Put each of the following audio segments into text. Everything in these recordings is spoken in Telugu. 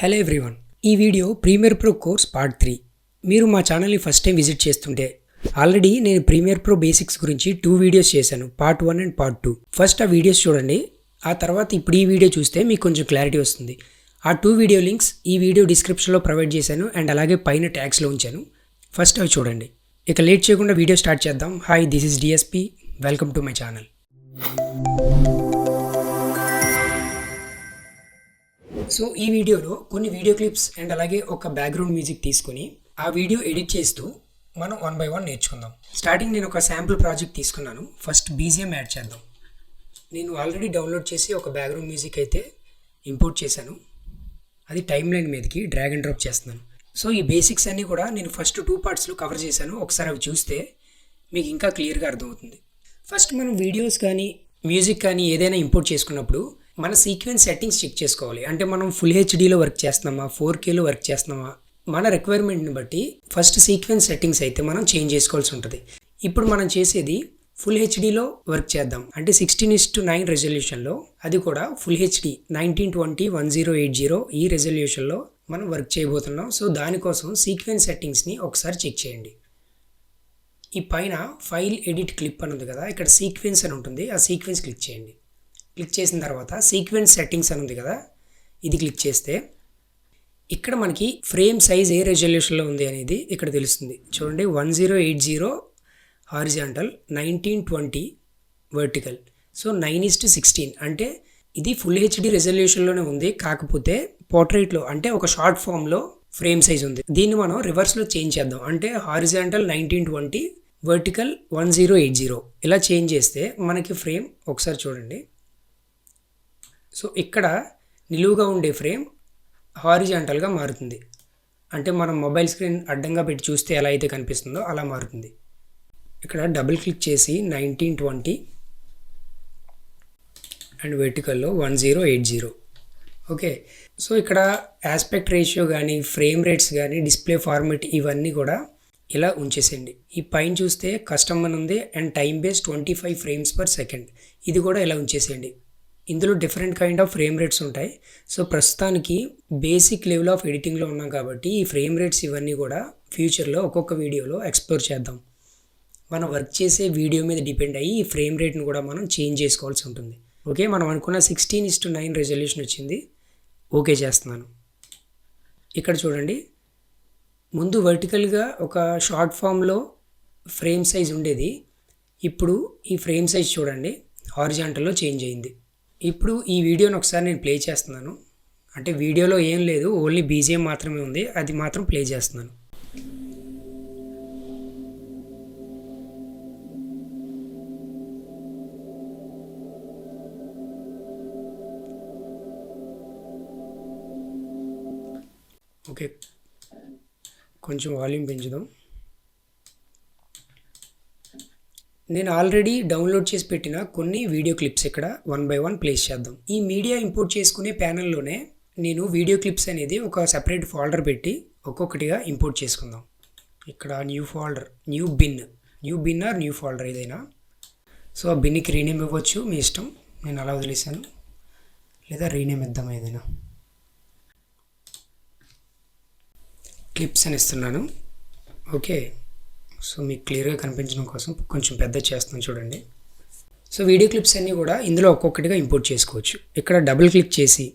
హలో ఎవ్రీవన్, ఈ video Premiere Pro course part 3. మీరు మా ఛానల్ని ఫస్ట్ టైం విజిట్ చేస్తుంటే ఆల్రెడీ నేను ప్రీమియర్ ప్రో బేసిక్స్ గురించి 2 వీడియోస్ చేశాను, పార్ట్ 1 అండ్ పార్ట్ 2. ఫస్ట్ ఆ వీడియోస్ చూడండి, ఆ తర్వాత ఇప్పుడు ఈ వీడియో చూస్తే మీకు కొంచెం క్లారిటీ వస్తుంది. ఆ 2 వీడియో లింక్స్ ఈ వీడియో డిస్క్రిప్షన్లో ప్రొవైడ్ చేశాను అండ్ అలాగే పైన ట్యాగ్స్లో ఉంచాను. ఫస్ట్ అవి చూడండి. ఇక లేట్ చేయకుండా వీడియో స్టార్ట్ చేద్దాం. Hi, this is DSP, welcome to my channel. So ఈ వీడియోలో కొన్ని వీడియో క్లిప్స్ అండ్ అలాగే ఒక బ్యాక్గ్రౌండ్ మ్యూజిక్ తీసుకొని ఆ వీడియో ఎడిట్ చేస్తూ మనం 1 by 1 నేర్చుకుందాం. స్టార్టింగ్ నేను ఒక శాంపుల్ ప్రాజెక్ట్ తీసుకున్నాను. ఫస్ట్ బీజిఎం యాడ్ చేద్దాం. నేను ఆల్రెడీ డౌన్లోడ్ చేసి ఒక బ్యాక్గ్రౌండ్ మ్యూజిక్ అయితే ఇంపోర్ట్ చేశాను. అది టైమ్ లైన్ మీదకి డ్రాగ్ అండ్ డ్రాప్ చేస్తున్నాను. సో ఈ బేసిక్స్ అన్నీ కూడా నేను ఫస్ట్ 2 పార్ట్స్లో కవర్ చేశాను. ఒకసారి అవి చూస్తే మీకు ఇంకా క్లియర్గా అర్థమవుతుంది. ఫస్ట్ మనం వీడియోస్ కానీ మ్యూజిక్ కానీ ఏదైనా ఇంపోర్ట్ చేసుకున్నప్పుడు మన సీక్వెన్స్ సెట్టింగ్స్ చెక్ చేసుకోవాలి. అంటే మనం ఫుల్ హెచ్డీలో వర్క్ చేస్తున్నామా, 4Kలో వర్క్ చేస్తున్నామా, మన రిక్వైర్మెంట్ని బట్టి ఫస్ట్ సీక్వెన్స్ సెట్టింగ్స్ అయితే మనం చేంజ్ చేసుకోవాల్సి ఉంటుంది. ఇప్పుడు మనం చేసేది ఫుల్ హెచ్డీలో వర్క్ చేద్దాం. అంటే 16:9 రెజల్యూషన్లో, అది కూడా ఫుల్ హెచ్డీ 1920x1080 ఈ రెజల్యూషన్లో మనం వర్క్ చేయబోతున్నాం. సో దానికోసం సీక్వెన్స్ సెట్టింగ్స్ని ఒకసారి చెక్ చేయండి. ఈ పైన ఫైల్ ఎడిట్ క్లిప్ అని ఉంది కదా, ఇక్కడ సీక్వెన్స్ అని ఉంటుంది. ఆ సీక్వెన్స్ క్లిక్ చేయండి. క్లిక్ చేసిన తర్వాత సీక్వెన్స్ సెట్టింగ్స్ అని ఉంది కదా, ఇది క్లిక్ చేస్తే ఇక్కడ మనకి ఫ్రేమ్ సైజ్ ఏ రెజల్యూషన్లో ఉంది అనేది ఇక్కడ తెలుస్తుంది. చూడండి, 1080 హారిజాంటల్, 1920 వర్టికల్. సో 9:16 అంటే ఇది ఫుల్ హెచ్డీ రెజల్యూషన్లోనే ఉంది. కాకపోతే పోర్ట్రైట్లో అంటే ఒక షార్ట్ ఫామ్లో ఫ్రేమ్ సైజ్ ఉంది. దీన్ని మనం రివర్స్లో చేంజ్ చేద్దాం. అంటే హారిజాంటల్ 1920, వర్టికల్ 1080 ఇలా చేంజ్ చేస్తే మనకి ఫ్రేమ్ ఒకసారి చూడండి. సో ఇక్కడ నిలువుగా ఉండే ఫ్రేమ్ హారిజాంటల్గా మారుతుంది. అంటే మనం మొబైల్ స్క్రీన్ అడ్డంగా పెట్టి చూస్తే ఎలా అయితే కనిపిస్తుందో అలా మారుతుంది. ఇక్కడ డబుల్ క్లిక్ చేసి 1920 అండ్ వెర్టికల్లో 1080. ఓకే, సో ఇక్కడ ఆస్పెక్ట్ రేషియో కానీ ఫ్రేమ్ రేట్స్ కానీ డిస్ప్లే ఫార్మెట్ ఇవన్నీ కూడా ఇలా ఉంచేసేయండి. ఈ పైన చూస్తే కస్టమ్ అని ఉంది and time base 25 frames per second, ఇది కూడా ఇలా ఉంచేసేయండి. ఇందులో different kind of frame rates ఉంటాయి. సో ప్రస్తుతానికి బేసిక్ లెవెల్ ఆఫ్ ఎడిటింగ్లో ఉన్నాం కాబట్టి ఈ ఫ్రేమ్ రేట్స్ ఇవన్నీ కూడా ఫ్యూచర్లో ఒక్కొక్క వీడియోలో ఎక్స్ప్లోర్ చేద్దాం. మనం వర్క్ చేసే వీడియో మీద డిపెండ్ అయ్యి ఈ ఫ్రేమ్ రేట్ని కూడా మనం చేంజ్ చేసుకోవాల్సి ఉంటుంది. ఓకే, మనం అనుకున్న 16:9 రెజల్యూషన్ వచ్చింది. ఓకే చేస్తున్నాను. ఇక్కడ చూడండి, ముందు వర్టికల్గా ఒక షార్ట్ ఫామ్లో ఫ్రేమ్ సైజ్ ఉండేది. ఇప్పుడు ఈ ఫ్రేమ్ సైజ్ చూడండి హారిజాంటల్లో చేంజ్ అయింది. ఇప్పుడు ఈ వీడియోని ఒకసారి నేను ప్లే చేస్తున్నాను. అంటే వీడియోలో ఏం లేదు, ఓన్లీ బీజిఎం మాత్రమే ఉంది, అది మాత్రం ప్లే చేస్తున్నాను. ఓకే, కొంచెం వాల్యూమ్ పెంచుదాం. నేను ఆల్రెడీ డౌన్లోడ్ చేసి పెట్టిన కొన్ని వీడియో క్లిప్స్ ఇక్కడ 1 by 1 ప్లేస్ చేద్దాం. ఈ మీడియా ఇంపోర్ట్ చేసుకునే ప్యానెల్లోనే నేను వీడియో క్లిప్స్ అనేది ఒక సెపరేట్ ఫోల్డర్ పెట్టి ఒక్కొక్కటిగా ఇంపోర్ట్ చేసుకుందాం. ఇక్కడ new folder, new bin or new folder ఏదైనా. సో ఆ బిన్కి రీనేమ్ ఇవ్వచ్చు, మీ ఇష్టం. నేను అలా వదిలేసాను, లేదా రీనేమ్ ఇద్దాం ఏదైనా. క్లిప్స్ అని ఇస్తున్నాను. ఓకే, సో మీకు క్లియర్గా కనిపించడం కోసం కొంచెం పెద్ద చేస్తున్నాను చూడండి. సో వీడియో క్లిప్స్ అన్నీ కూడా ఇందులో ఒక్కొక్కటిగా ఇంపోర్ట్ చేసుకోవచ్చు. ఇక్కడ డబుల్ క్లిక్ చేసి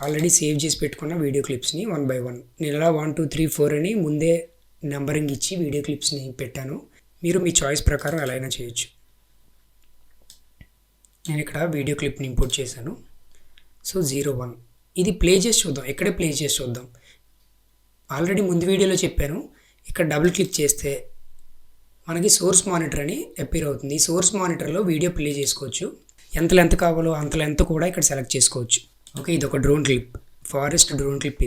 ఆల్రెడీ సేవ్ చేసి పెట్టుకున్న వీడియో క్లిప్స్ని 1 by 1 నేను ఇలా 1 2 3 4 అని ముందే నెంబరింగ్ ఇచ్చి వీడియో క్లిప్స్ని పెట్టాను. మీరు మీ చాయిస్ ప్రకారం ఎలా అయినా చేయొచ్చు. నేను ఇక్కడ వీడియో క్లిప్ని ఇంపోర్ట్ చేశాను. సో 01 ఇది ప్లే చేసి చూద్దాం. ఇక్కడే ప్లే చేసి చూద్దాం. ఆల్రెడీ ముందు వీడియోలో చెప్పాను, ఇక్కడ డబుల్ క్లిక్ చేస్తే మనకి సోర్స్ మానిటర్ అని అపీర్ అవుతుంది. ఈ సోర్స్ మానిటర్లో వీడియో ప్లే చేసుకోవచ్చు. ఎంత లెంత్ కావాలో అంత లెంత్ కూడా ఇక్కడ సెలెక్ట్ చేసుకోవచ్చు. ఓకే, ఇది ఒక drone clip, forest drone clip.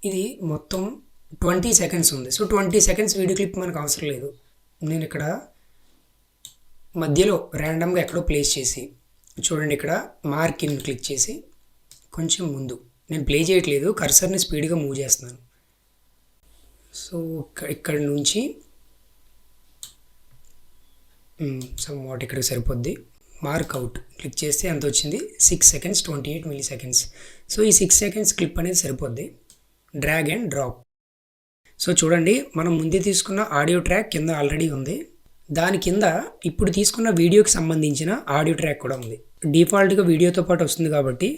ఇది మొత్తం 20 seconds ఉంది. సో 20 seconds వీడియో క్లిప్ మనకు అవసరం లేదు. నేను ఇక్కడ మధ్యలో ర్యాండమ్గా ఎక్కడో ప్లేస్ చేసి చూడండి, ఇక్కడ మార్క్ ఇన్ క్లిక్ చేసి కొంచెం ముందు, నేను ప్లే చేయట్లేదు, కర్సర్ని స్పీడ్గా మూవ్ చేస్తున్నాను. సో ఇక్కడ నుంచి సమ్ వాట్ ఇక్కడికి సరిపోద్ది. మార్క్ అవుట్ క్లిక్ చేస్తే ఎంత వచ్చింది, 6 seconds 28 milliseconds. సో ఈ 6 సెకండ్స్ క్లిప్ అనేది సరిపోద్ది. Drag and drop. సో చూడండి, మనం ముందే తీసుకున్న ఆడియో ట్రాక్ కింద ఆల్రెడీ ఉంది. దాని కింద ఇప్పుడు తీసుకున్న వీడియోకి సంబంధించిన ఆడియో ట్రాక్ కూడా ఉంది. డిఫాల్ట్గా వీడియోతో పాటు వస్తుంది కాబట్టి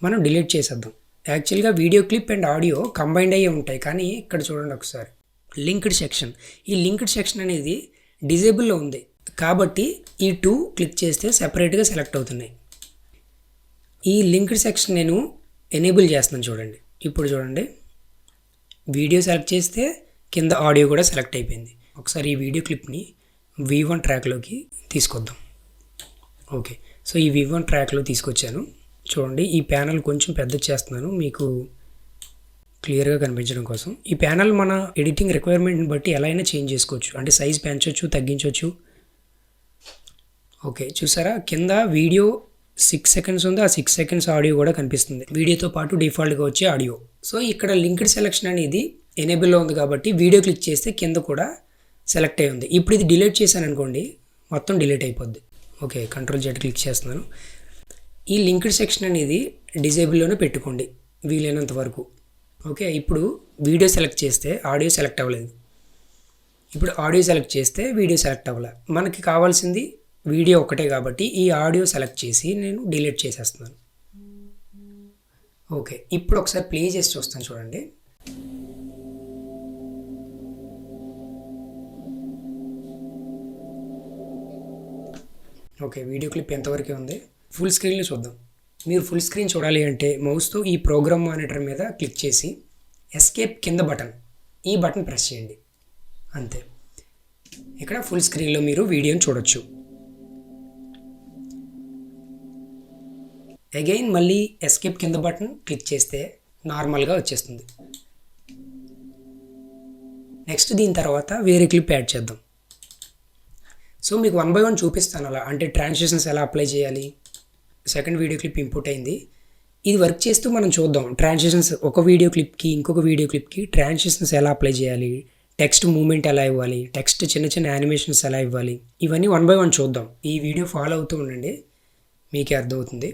మనం డిలీట్ చేసేద్దాం. యాక్చువల్గా video clip and audio combined అయ్యే ఉంటాయి, కానీ ఇక్కడ చూడండి ఒకసారి లింక్డ్ సెక్షన్. ఈ లింక్డ్ సెక్షన్ అనేది డిజేబుల్లో ఉంది కాబట్టి ఈ 2 క్లిక్ చేస్తే సెపరేట్గా సెలెక్ట్ అవుతున్నాయి. ఈ లింక్డ్ సెక్షన్ నేను ఎనేబుల్ చేస్తున్నాను చూడండి. ఇప్పుడు చూడండి, వీడియో సెలెక్ట్ చేస్తే కింద ఆడియో కూడా సెలెక్ట్ అయిపోయింది. ఒకసారి ఈ వీడియో క్లిప్ని V1 ట్రాక్లోకి తీసుకొద్దాం. ఓకే, సో ఈ V1 ట్రాక్లో తీసుకొచ్చాను. చూడండి, ఈ ప్యానల్ కొంచెం పెద్ద చేస్తున్నాను మీకు క్లియర్గా కనిపించడం కోసం. ఈ ప్యానల్ మన ఎడిటింగ్ రిక్వైర్మెంట్ని బట్టి ఎలా అయినా చేంజ్ చేసుకోవచ్చు, అంటే సైజ్ పెంచవచ్చు, తగ్గించవచ్చు. ఓకే, చూసారా కింద వీడియో 6 సెకండ్స్ ఉంది, ఆ 6 సెకండ్స్ ఆడియో కూడా కనిపిస్తుంది, వీడియోతో పాటు డిఫాల్ట్గా వచ్చే ఆడియో. సో ఇక్కడ లింక్డ్ సెలెక్షన్ అనేది ఎనేబుల్లో ఉంది కాబట్టి వీడియో క్లిక్ చేస్తే కింద కూడా సెలెక్ట్ అయి ఉంది. ఇప్పుడు ఇది డిలీట్ చేశాను అనుకోండి, మొత్తం డిలీట్ అయిపోద్ది. ఓకే, Ctrl+Z క్లిక్ చేస్తున్నాను. ఈ లింక్డ్ సెక్షన్ అనేది డిజేబుల్లోనే పెట్టుకోండి వీలైనంత వరకు. ఓకే, ఇప్పుడు వీడియో సెలెక్ట్ చేస్తే ఆడియో సెలెక్ట్ అవ్వలేదు. ఇప్పుడు ఆడియో సెలెక్ట్ చేస్తే వీడియో సెలెక్ట్ అవ్వలే. మనకి కావాల్సింది వీడియో ఒకటే కాబట్టి ఈ ఆడియో సెలెక్ట్ చేసి నేను డిలీట్ చేసేస్తున్నాను. ఓకే, ఇప్పుడు ఒకసారి ప్లే చేసి చూస్తాను చూడండి. ఓకే, వీడియో క్లిప్ ఎంతవరకే ఉంది. ఫుల్ స్క్రీన్లో చూద్దాం. మీరు ఫుల్ స్క్రీన్ చూడాలి అంటే మౌస్తో ఈ ప్రోగ్రామ్ మానిటర్ మీద క్లిక్ చేసి ఎస్కేప్ కింద బటన్, ఈ బటన్ ప్రెస్ చేయండి, అంతే. ఇక్కడ ఫుల్ స్క్రీన్లో మీరు వీడియోని చూడొచ్చు. అగైన్ మళ్ళీ ఎస్కేప్ కింద బటన్ క్లిక్ చేస్తే నార్మల్గా వచ్చేస్తుంది. నెక్స్ట్ దీని తర్వాత వేరే క్లిప్ యాడ్ చేద్దాం. సో మీకు 1 by 1 చూపిస్తాను అలా, అంటే ట్రాన్సిషన్స్ ఎలా అప్లై చేయాలి. సెకండ్ వీడియో క్లిప్ ఇంపుట్ అయింది. ఇది వర్క్ చేస్తూ మనం చూద్దాం ట్రాన్సిషన్స్, ఒక వీడియో క్లిప్కి ఇంకొక వీడియో క్లిప్కి ట్రాన్సిషన్స్ ఎలా అప్లై చేయాలి, టెక్స్ట్ మూమెంట్ ఎలా ఇవ్వాలి, టెక్స్ట్ చిన్న చిన్న యానిమేషన్స్ ఎలా ఇవ్వాలి, ఇవన్నీ 1 by 1 చూద్దాం. ఈ వీడియో ఫాలో అవుతూ ఉండండి, మీకే అర్థమవుతుంది.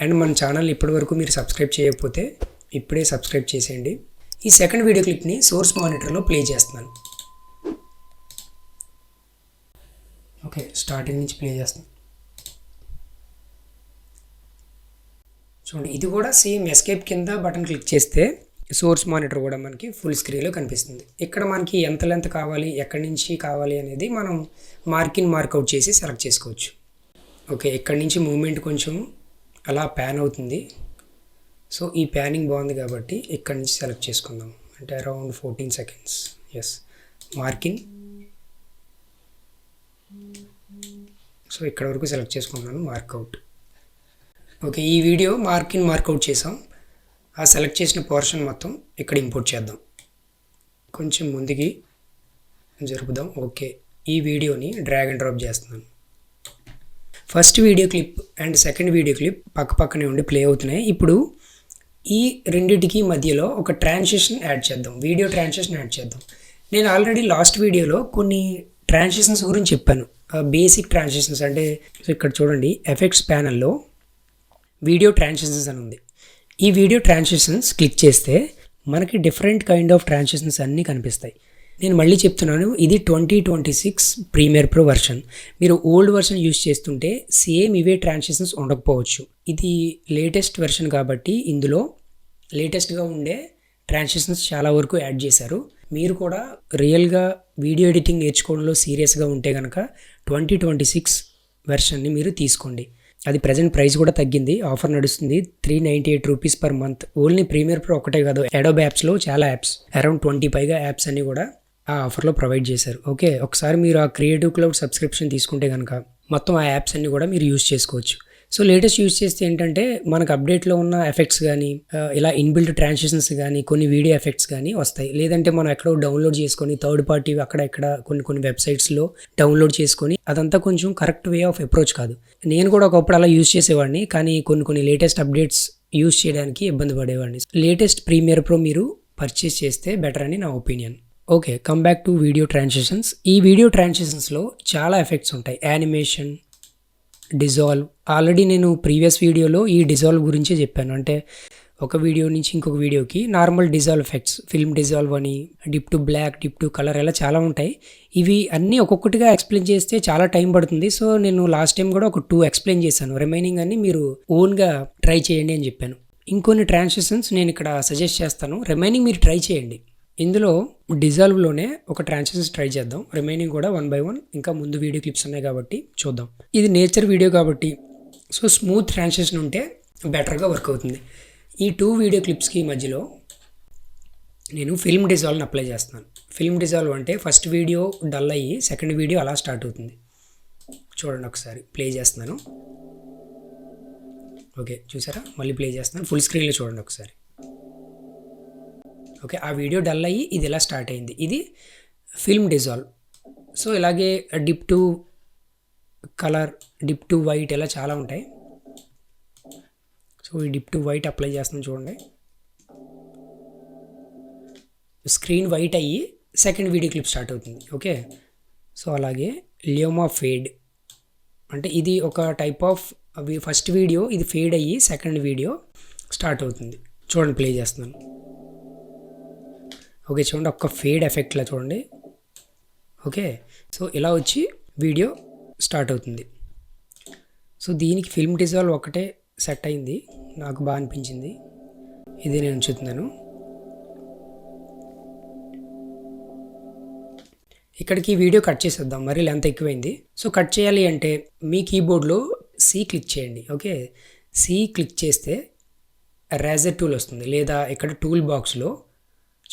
అండ్ మన ఛానల్ ఇప్పటివరకు మీరు సబ్స్క్రైబ్ చేయకపోతే ఇప్పుడే సబ్స్క్రైబ్ చేసేయండి. ఈ సెకండ్ వీడియో క్లిప్ని సోర్స్ మానిటర్లో ప్లే చేస్తున్నాను. ఓకే, స్టార్టింగ్ నుంచి ప్లే చేస్తాను చూడండి. ఇది కూడా సేమ్ ఎస్కేప్ కింద బటన్ క్లిక్ చేస్తే సోర్స్ మానిటర్ కూడా మనకి ఫుల్ స్క్రీన్లో కనిపిస్తుంది. ఇక్కడ మనకి ఎంత లెంత్ కావాలి, ఎక్కడి నుంచి కావాలి అనేది మనం మార్కౌట్ చేసి సెలెక్ట్ చేసుకోవచ్చు. ఓకే, ఇక్కడి నుంచి మూమెంట్ కొంచెం అలా ప్యాన్ అవుతుంది. సో ఈ ప్యానింగ్ బాగుంది కాబట్టి ఇక్కడి నుంచి సెలెక్ట్ చేసుకుందాం, అంటే around 14 seconds. Yes, marking. So ఇక్కడ వరకు సెలెక్ట్ చేసుకున్నాను, మార్కౌట్. ఓకే, ఈ వీడియో మార్కౌట్ చేసాం. ఆ సెలెక్ట్ చేసిన పోర్షన్ మొత్తం ఇక్కడ ఇంపోర్ట్ చేద్దాం, కొంచెం ముందుకి జరుపుదాం. ఓకే, ఈ వీడియోని డ్రాగ్ అండ్ డ్రాప్ చేస్తున్నాను. First video clip and second video clip పక్కనే ఉండి ప్లే అవుతున్నాయి. ఇప్పుడు ఈ రెండిటికి మధ్యలో ఒక ట్రాన్సిషన్ యాడ్ చేద్దాం, వీడియో ట్రాన్సిషన్ యాడ్ చేద్దాం. నేను ఆల్రెడీ లాస్ట్ వీడియోలో కొన్ని ట్రాన్సిషన్స్ గురించి చెప్పాను, బేసిక్ ట్రాన్సిషన్స్. అంటే ఇక్కడ చూడండి, ఎఫెక్ట్స్ ప్యానల్లో వీడియో ట్రాన్సిషన్స్ అని ఉంది. ఈ వీడియో ట్రాన్సిషన్స్ క్లిక్ చేస్తే మనకి డిఫరెంట్ కైండ్ ఆఫ్ ట్రాన్సిషన్స్ అన్నీ కనిపిస్తాయి. నేను మళ్ళీ చెప్తున్నాను, ఇది 2026 ప్రీమియర్ ప్రో వర్షన్. మీరు ఓల్డ్ వర్షన్ యూస్ చేస్తుంటే సేమ్ ఇవే ట్రాన్సిషన్స్ ఉండకపోవచ్చు. ఇది లేటెస్ట్ వెర్షన్ కాబట్టి ఇందులో లేటెస్ట్గా ఉండే ట్రాన్సిషన్స్ చాలా వరకు యాడ్ చేశారు. మీరు కూడా రియల్గా వీడియో ఎడిటింగ్ నేర్చుకోవడంలో సీరియస్గా ఉంటే కనుక 2026 వెర్షన్ని మీరు తీసుకోండి. అది ప్రజెంట్ ప్రైస్ కూడా తగ్గింది, ఆఫర్ నడుస్తుంది, 398 rupees per month. Only Premiere Pro ఒకటే కాదు, అడోబ్ యాప్స్లో చాలా యాప్స్, అరౌండ్ 20 పైగా యాప్స్ అన్ని కూడా ఆ ఆఫర్లో ప్రొవైడ్ చేశారు. ఓకే, ఒకసారి మీరు ఆ క్రియేటివ్ క్లౌడ్ సబ్స్క్రిప్షన్ తీసుకుంటే కనుక మొత్తం ఆ యాప్స్ అన్ని కూడా మీరు యూజ్ చేసుకోవచ్చు. సో లేటెస్ట్ యూజ్ చేస్తే ఏంటంటే మనకు అప్డేట్లో ఉన్న ఎఫెక్ట్స్ కానీ ఇలా ఇన్బిల్ట్ ట్రాన్సిషన్స్ కానీ కొన్ని వీడియో ఎఫెక్ట్స్ కానీ వస్తాయి. లేదంటే మనం ఎక్కడో డౌన్లోడ్ చేసుకొని థర్డ్ పార్టీ అక్కడ ఇక్కడ కొన్ని వెబ్సైట్స్లో డౌన్లోడ్ చేసుకొని అదంతా కొంచెం కరెక్ట్ వే ఆఫ్ అప్రోచ్ కాదు. నేను కూడా ఒకప్పుడు అలా యూజ్ చేసేవాడిని, కానీ కొన్ని లేటెస్ట్ అప్డేట్స్ యూజ్ చేయడానికి ఇబ్బంది పడేవాడిని. లేటెస్ట్ ప్రీమియర్ ప్రో మీరు పర్చేస్ చేస్తే బెటర్ అని నా opinion. Okay, come back to video transitions. ఈ వీడియో ట్రాన్సిషన్స్లో చాలా ఎఫెక్ట్స్ ఉంటాయి, యానిమేషన్, డిజాల్వ్. ఆల్రెడీ నేను ప్రీవియస్ వీడియోలో ఈ డిజాల్వ్ గురించే చెప్పాను. అంటే ఒక వీడియో నుంచి ఇంకొక వీడియోకి normal dissolve effects, film dissolve అని, dip to black, dip to colour, ఇలా చాలా ఉంటాయి. ఇవి అన్నీ ఒక్కొక్కటిగా ఎక్స్ప్లెయిన్ చేస్తే చాలా టైం పడుతుంది. సో నేను లాస్ట్ టైం కూడా ఒక 2 ఎక్స్ప్లెయిన్ చేశాను. రిమైనింగ్ అన్ని మీరు ఓన్గా ట్రై చేయండి అని చెప్పాను. ఇంకొన్ని ట్రాన్సిషన్స్ నేను ఇక్కడ సజెస్ట్ చేస్తాను, రిమైనింగ్ మీరు ట్రై చేయండి. ఇందులో డిజాల్వ్లోనే ఒక ట్రాన్సిషన్స్ ట్రై చేద్దాం. రిమైనింగ్ కూడా 1 by 1 ఇంకా ముందు వీడియో క్లిప్స్ ఉన్నాయి కాబట్టి చూద్దాం. ఇది నేచర్ వీడియో కాబట్టి సో స్మూత్ ట్రాన్సిషన్ ఉంటే బెటర్గా వర్క్ అవుతుంది. ఈ 2 వీడియో క్లిప్స్కి మధ్యలో నేను ఫిల్మ్ డిజాల్వ్ని అప్లై చేస్తున్నాను. ఫిల్మ్ డిజాల్వ్ అంటే ఫస్ట్ వీడియో డల్ అయ్యి సెకండ్ వీడియో అలా స్టార్ట్ అవుతుంది. చూడండి, ఒకసారి ప్లే చేస్తున్నాను. ఓకే, చూసారా? మళ్ళీ ప్లే చేస్తున్నాను. ఫుల్ స్క్రీన్లో చూడండి ఒకసారి. ఓకే, ఆ వీడియో డల్ అయ్యి ఇది ఎలా స్టార్ట్ అయింది. ఇది ఫిల్మ్ డిజాల్వ్. సో ఇలాగే dip to colour, dip to white ఇలా చాలా ఉంటాయి. సో ఈ డిప్ టు వైట్ అప్లై చేస్తున్నాను చూడండి. స్క్రీన్ వైట్ అయ్యి సెకండ్ వీడియో క్లిప్ స్టార్ట్ అవుతుంది. ఓకే, సో అలాగే లియోమా ఫేడ్ అంటే ఇది ఒక టైప్ ఆఫ్ ఫస్ట్ వీడియో ఇది ఫేడ్ అయ్యి సెకండ్ వీడియో స్టార్ట్ అవుతుంది. చూడండి, ప్లే చేస్తున్నాను. ఓకే, చూడండి, ఒక్క ఫేడ్ ఎఫెక్ట్లా చూడండి. ఓకే, సో ఇలా వచ్చి వీడియో స్టార్ట్ అవుతుంది. సో దీనికి ఫిల్మ్ డిజాల్వ్ ఒకటే సెట్ అయింది, నాకు బాగా అనిపించింది. ఇది నేను ఉంచుతున్నాను. ఇక్కడికి వీడియో కట్ చేసేద్దాం, మరి లెంత్ ఎక్కువైంది. సో కట్ చేయాలి అంటే మీ కీబోర్డ్లో సి క్లిక్ చేయండి. ఓకే, సి క్లిక్ చేస్తే రేజర్ టూల్ వస్తుంది, లేదా ఇక్కడ టూల్ బాక్స్లో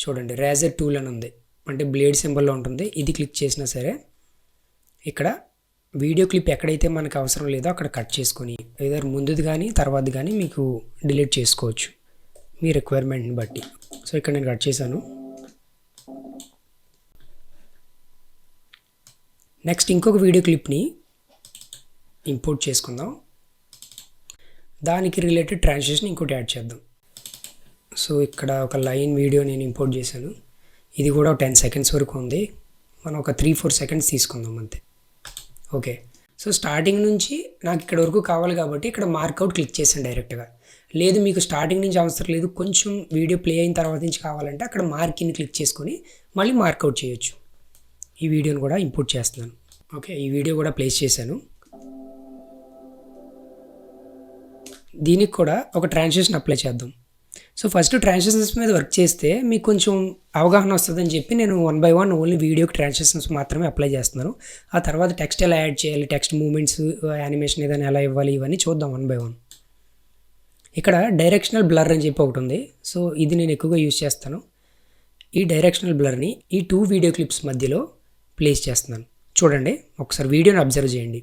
చూడండి రేజర్ టూల్ అని ఉంది, అంటే బ్లేడ్ సింబల్లో ఉంటుంది. ఇది క్లిక్ చేసినా సరే ఇక్కడ వీడియో క్లిప్ ఎక్కడైతే మనకు అవసరం లేదో అక్కడ కట్ చేసుకొని ఏదైనా ముందుది కానీ తర్వాత కానీ మీకు డిలీట్ చేసుకోవచ్చు మీ రిక్వైర్మెంట్ని బట్టి. సో ఇక్కడ నేను కట్ చేశాను. నెక్స్ట్ ఇంకొక వీడియో క్లిప్ని ఇంపోర్ట్ చేసుకుందాం. దానికి రిలేటెడ్ ట్రాన్సిషన్ ఇంకోటి యాడ్ చేద్దాం. సో ఇక్కడ ఒక లైన్ వీడియో నేను ఇంపోర్ట్ చేశాను. ఇది కూడా 10 seconds వరకు ఉంది. మనం ఒక 3-4 seconds తీసుకుందాం అంతే. ఓకే, సో స్టార్టింగ్ నుంచి నాకు ఇక్కడ వరకు కావాలి కాబట్టి ఇక్కడ మార్కౌట్ క్లిక్ చేశాను డైరెక్ట్గా. లేదు మీకు స్టార్టింగ్ నుంచి అవసరం లేదు, కొంచెం వీడియో ప్లే అయిన తర్వాత నుంచి కావాలంటే అక్కడ మార్కింగ్ క్లిక్ చేసుకొని మళ్ళీ మార్కౌట్ చేయొచ్చు. ఈ వీడియోని కూడా ఇంపోర్ట్ చేస్తున్నాను. ఓకే, ఈ వీడియో కూడా ప్లేస్ చేశాను. దీనికి కూడా ఒక ట్రాన్సిషన్ అప్లై చేద్దాం. సో ఫస్ట్ ట్రాన్సిషన్స్ మీద వర్క్ చేస్తే మీకు కొంచెం అవగాహన వస్తుందని చెప్పి నేను 1 by 1 ఓన్లీ వీడియోకి ట్రాన్సిషన్స్ మాత్రమే అప్లై చేస్తున్నాను. ఆ తర్వాత టెక్స్ట్ ఎలా యాడ్ చేయాలి, టెక్స్ట్ మూమెంట్స్, యానిమేషన్ ఏదైనా ఎలా ఇవ్వాలి, ఇవన్నీ చూద్దాం 1 by 1. ఇక్కడ డైరెక్షనల్ బ్లర్ అని చెప్పి ఒకటి ఉంది. సో ఇది నేను ఎక్కువగా యూజ్ చేస్తాను. ఈ డైరెక్షనల్ బ్లర్ని ఈ 2 వీడియో క్లిప్స్ మధ్యలో ప్లేస్ చేస్తున్నాను. చూడండి, ఒకసారి వీడియోని అబ్జర్వ్ చేయండి.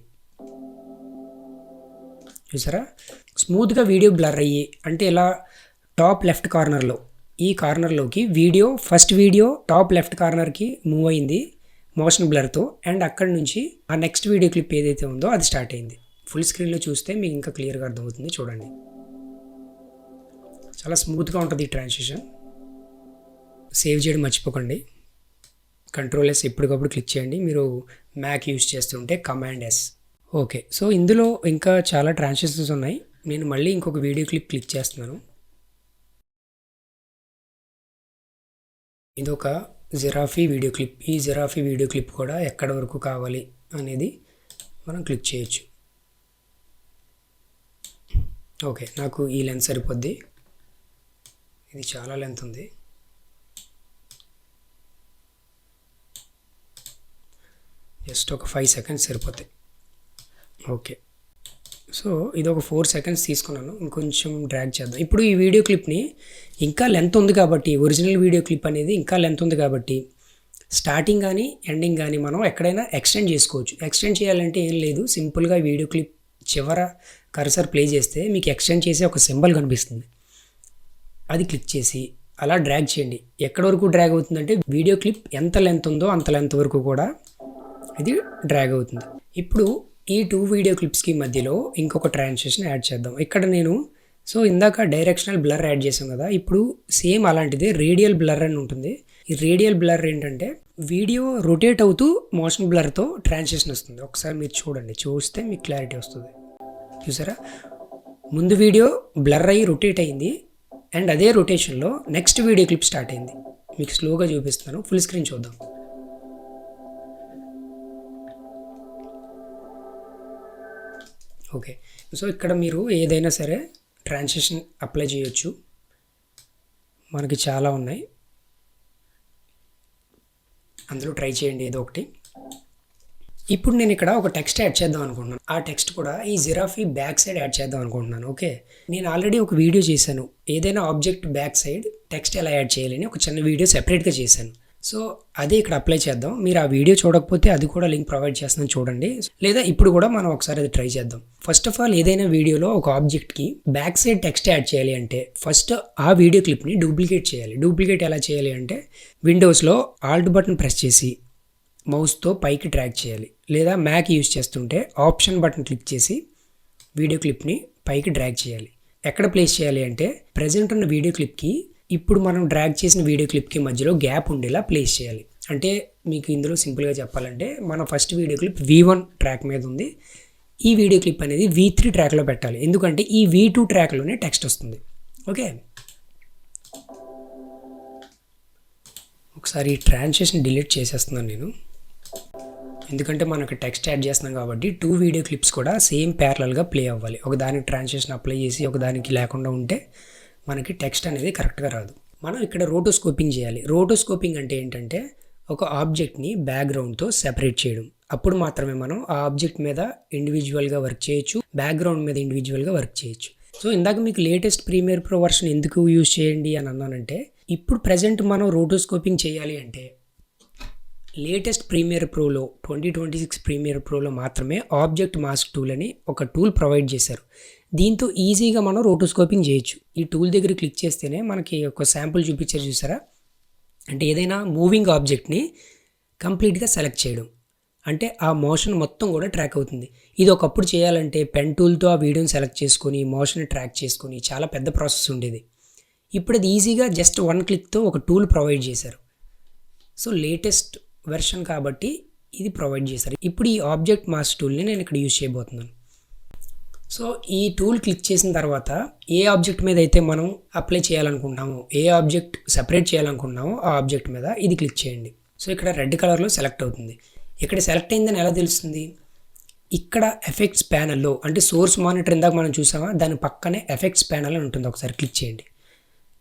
చూసారా, స్మూత్గా వీడియో బ్లర్ అయ్యి అంటే ఇలా టాప్ లెఫ్ట్ కార్నర్లో ఈ కార్నర్లోకి video first video top left కార్నర్కి మూవ్ అయింది మోషన్ బ్లర్తో. అండ్ అక్కడి నుంచి ఆ నెక్స్ట్ వీడియో క్లిప్ ఏదైతే ఉందో అది స్టార్ట్ అయింది. ఫుల్ స్క్రీన్లో చూస్తే మీకు ఇంకా క్లియర్గా అర్థమవుతుంది. చూడండి, చాలా స్మూత్గా ఉంటుంది ఈ ట్రాన్సిషన్. సేవ్ చేయడం మర్చిపోకండి. Ctrl+S ఎప్పటికప్పుడు క్లిక్ చేయండి. మీరు మ్యాక్ యూజ్ చేస్తుంటే Command+S. ఓకే, సో ఇందులో ఇంకా చాలా ట్రాన్సిషన్స్ ఉన్నాయి. నేను మళ్ళీ ఇంకొక వీడియో క్లిప్ క్లిక్ చేస్తున్నాను. ఇది ఒక జిరాఫీ వీడియో క్లిప్. ఈ జిరాఫీ వీడియో క్లిప్ కూడా ఎక్కడ వరకు కావాలి అనేది మనం క్లిక్ చేయొచ్చు. ఓకే, నాకు ఈ లెంత్ సరిపోద్ది. ఇది చాలా లెంత్ ఉంది. జస్ట్ ఒక 5 seconds సరిపోతాయి. ఓకే, సో ఇది ఒక 4 seconds తీసుకున్నాను. ఇంకొంచెం డ్రాగ్ చేద్దాం. ఇప్పుడు ఈ వీడియో క్లిప్ని ఇంకా లెంత్ ఉంది కాబట్టి, ఒరిజినల్ వీడియో క్లిప్ అనేది ఇంకా లెంత్ ఉంది కాబట్టి స్టార్టింగ్ కానీ ఎండింగ్ కానీ మనం ఎక్కడైనా ఎక్స్టెండ్ చేసుకోవచ్చు. ఎక్స్టెండ్ చేయాలంటే ఏం లేదు, సింపుల్గా వీడియో క్లిప్ చివర కర్సర్ ప్లే చేస్తే మీకు ఎక్స్టెండ్ చేసే ఒక సింబల్ కనిపిస్తుంది. అది క్లిక్ చేసి అలా డ్రాగ్ చేయండి. ఎక్కడి వరకు డ్రాగ్ అవుతుందంటే వీడియో క్లిప్ ఎంత లెంత్ ఉందో అంత లెంత్ వరకు కూడా ఇది డ్రాగ్ అవుతుంది. ఇప్పుడు ఈ 2 వీడియో క్లిప్స్కి మధ్యలో ఇంకొక ట్రాన్సిషన్ యాడ్ చేద్దాం. ఇక్కడ నేను ఇందాక డైరెక్షనల్ బ్లర్ యాడ్ చేసాం కదా, ఇప్పుడు సేమ్ అలాంటిదే రేడియల్ బ్లర్ అని ఉంటుంది. ఈ రేడియల్ బ్లర్ ఏంటంటే వీడియో రొటేట్ అవుతూ మోషన్ బ్లర్తో ట్రాన్సిషన్ వస్తుంది. ఒకసారి మీరు చూడండి, చూస్తే మీకు క్లారిటీ వస్తుంది. చూసారా, ముందు వీడియో బ్లర్ అయ్యి రొటేట్ అయింది అండ్ అదే రొటేషన్లో నెక్స్ట్ వీడియో క్లిప్ స్టార్ట్ అయింది. మీకు స్లోగా చూపిస్తాను, ఫుల్ స్క్రీన్ చూద్దాం. ఓకే, సో ఇక్కడ మీరు ఏదైనా సరే ట్రాన్సిషన్ అప్లై చేయొచ్చు, మనకి చాలా ఉన్నాయి, అందులో ట్రై చేయండి ఏదో ఒకటి. ఇప్పుడు నేను ఇక్కడ ఒక టెక్స్ట్ యాడ్ చేద్దాం అనుకుంటున్నాను. ఆ టెక్స్ట్ కూడా ఈ జిరాఫీ బ్యాక్ సైడ్ యాడ్ చేద్దాం అనుకుంటున్నాను. ఓకే, నేను ఆల్రెడీ ఒక వీడియో చేశాను, ఏదైనా ఆబ్జెక్ట్ బ్యాక్ సైడ్ టెక్స్ట్ ఎలా యాడ్ చేయాలని ఒక చిన్న వీడియో సెపరేట్గా చేశాను. సో అదే ఇక్కడ అప్లై చేద్దాం. మీరు ఆ వీడియో చూడకపోతే అది కూడా లింక్ ప్రొవైడ్ చేస్తున్నాను చూడండి, లేదా ఇప్పుడు కూడా మనం ఒకసారి అది ట్రై చేద్దాం. ఫస్ట్ ఆఫ్ ఆల్ ఏదైనా వీడియోలో ఒక ఆబ్జెక్ట్కి బ్యాక్ సైడ్ టెక్స్ట్ యాడ్ చేయాలి అంటే ఫస్ట్ ఆ వీడియో క్లిప్ని డూప్లికేట్ చేయాలి. డూప్లికేట్ ఎలా చేయాలి అంటే విండోస్లో ఆల్ట్ బటన్ ప్రెస్ చేసి మౌస్తో పైకి ట్రాక్ చేయాలి, లేదా మ్యాక్ యూజ్ చేస్తుంటే ఆప్షన్ బటన్ క్లిక్ చేసి వీడియో క్లిప్ని పైకి డ్రాగ్ చేయాలి. ఎక్కడ ప్లేస్ చేయాలి అంటే ప్రజెంట్ ఉన్న వీడియో క్లిప్కి ఇప్పుడు మనం డ్రాగ్ చేసిన వీడియో క్లిప్కి మధ్యలో గ్యాప్ ఉండేలా ప్లేస్ చేయాలి. అంటే మీకు ఇందులో సింపుల్గా చెప్పాలంటే మన first video clip V1 track మీద ఉంది, ఈ వీడియో క్లిప్ అనేది V3 ట్రాక్లో పెట్టాలి, ఎందుకంటే ఈ V2 ట్రాక్లోనే టెక్స్ట్ వస్తుంది. ఓకే, ఒకసారి ఈ ట్రాన్సిషన్ డిలీట్ చేసేస్తున్నాను నేను, ఎందుకంటే మనకు టెక్స్ట్ యాడ్ చేస్తున్నాం కాబట్టి 2 వీడియో క్లిప్స్ కూడా సేమ్ ప్యారలల్గా ప్లే అవ్వాలి. ఒకదానికి ట్రాన్సిషన్ అప్లై చేసి ఒకదానికి లేకుండా ఉంటే మనకి టెక్స్ట్ అనేది కరెక్ట్గా రాదు. మనం ఇక్కడ రోటోస్కోపింగ్ చేయాలి. రోటోస్కోపింగ్ అంటే ఏంటంటే ఒక ఆబ్జెక్ట్ని బ్యాక్గ్రౌండ్తో సెపరేట్ చేయడం. అప్పుడు మాత్రమే మనం ఆ ఆబ్జెక్ట్ మీద ఇండివిజువల్గా వర్క్ చేయొచ్చు, బ్యాక్గ్రౌండ్ మీద ఇండివిజువల్గా వర్క్ చేయొచ్చు. సో ఇందాక మీకు లేటెస్ట్ ప్రీమియర్ ప్రో వర్షన్ ఎందుకు యూజ్ చేయండి అని అన్నానంటే, ఇప్పుడు ప్రజెంట్ మనం రోటోస్కోపింగ్ చేయాలి అంటే లేటెస్ట్ ప్రీమియర్ ప్రోలో 2026 ప్రీమియర్ ప్రోలో మాత్రమే ఆబ్జెక్ట్ మాస్క్ టూల్ అని ఒక టూల్ ప్రొవైడ్ చేశారు. దీంతో ఈజీగా మనం రోటోస్కోపింగ్ చేయొచ్చు. ఈ టూల్ దగ్గర క్లిక్ చేస్తేనే మనకి ఒక శాంపుల్ చూపించారు చూసారా, అంటే ఏదైనా మూవింగ్ ఆబ్జెక్ట్ని కంప్లీట్గా సెలెక్ట్ చేయడం, అంటే ఆ మోషన్ మొత్తం కూడా ట్రాక్ అవుతుంది. ఇది ఒకప్పుడు చేయాలంటే పెన్ టూల్తో ఆ వీడియోని సెలెక్ట్ చేసుకొని మోషన్ ట్రాక్ చేసుకొని చాలా పెద్ద ప్రాసెస్ ఉండేది. ఇప్పుడు అది ఈజీగా జస్ట్ 1 క్లిక్తో ఒక టూల్ ప్రొవైడ్ చేశారు. సో లేటెస్ట్ వెర్షన్ కాబట్టి ఇది ప్రొవైడ్ చేశారు. ఇప్పుడు ఈ ఆబ్జెక్ట్ మాస్క్ టూల్ని నేను ఇక్కడ యూజ్ చేయబోతున్నాను. సో ఈ టూల్ క్లిక్ చేసిన తర్వాత ఏ ఆబ్జెక్ట్ మీద అయితే మనం అప్లై చేయాలనుకుంటామో, ఏ ఆబ్జెక్ట్ సెపరేట్ చేయాలనుకుంటున్నామో ఆ ఆబ్జెక్ట్ మీద ఇది క్లిక్ చేయండి. సో ఇక్కడ రెడ్ కలర్లో సెలెక్ట్ అవుతుంది. ఇక్కడ సెలెక్ట్ అయిందని ఎలా తెలుస్తుంది? ఇక్కడ ఎఫెక్ట్స్ ప్యానల్లో, అంటే సోర్స్ మానిటర్ ఇందాక మనం చూసామా, దాని పక్కనే ఎఫెక్ట్స్ ప్యానల్ అని ఉంటుంది. ఒకసారి క్లిక్ చేయండి.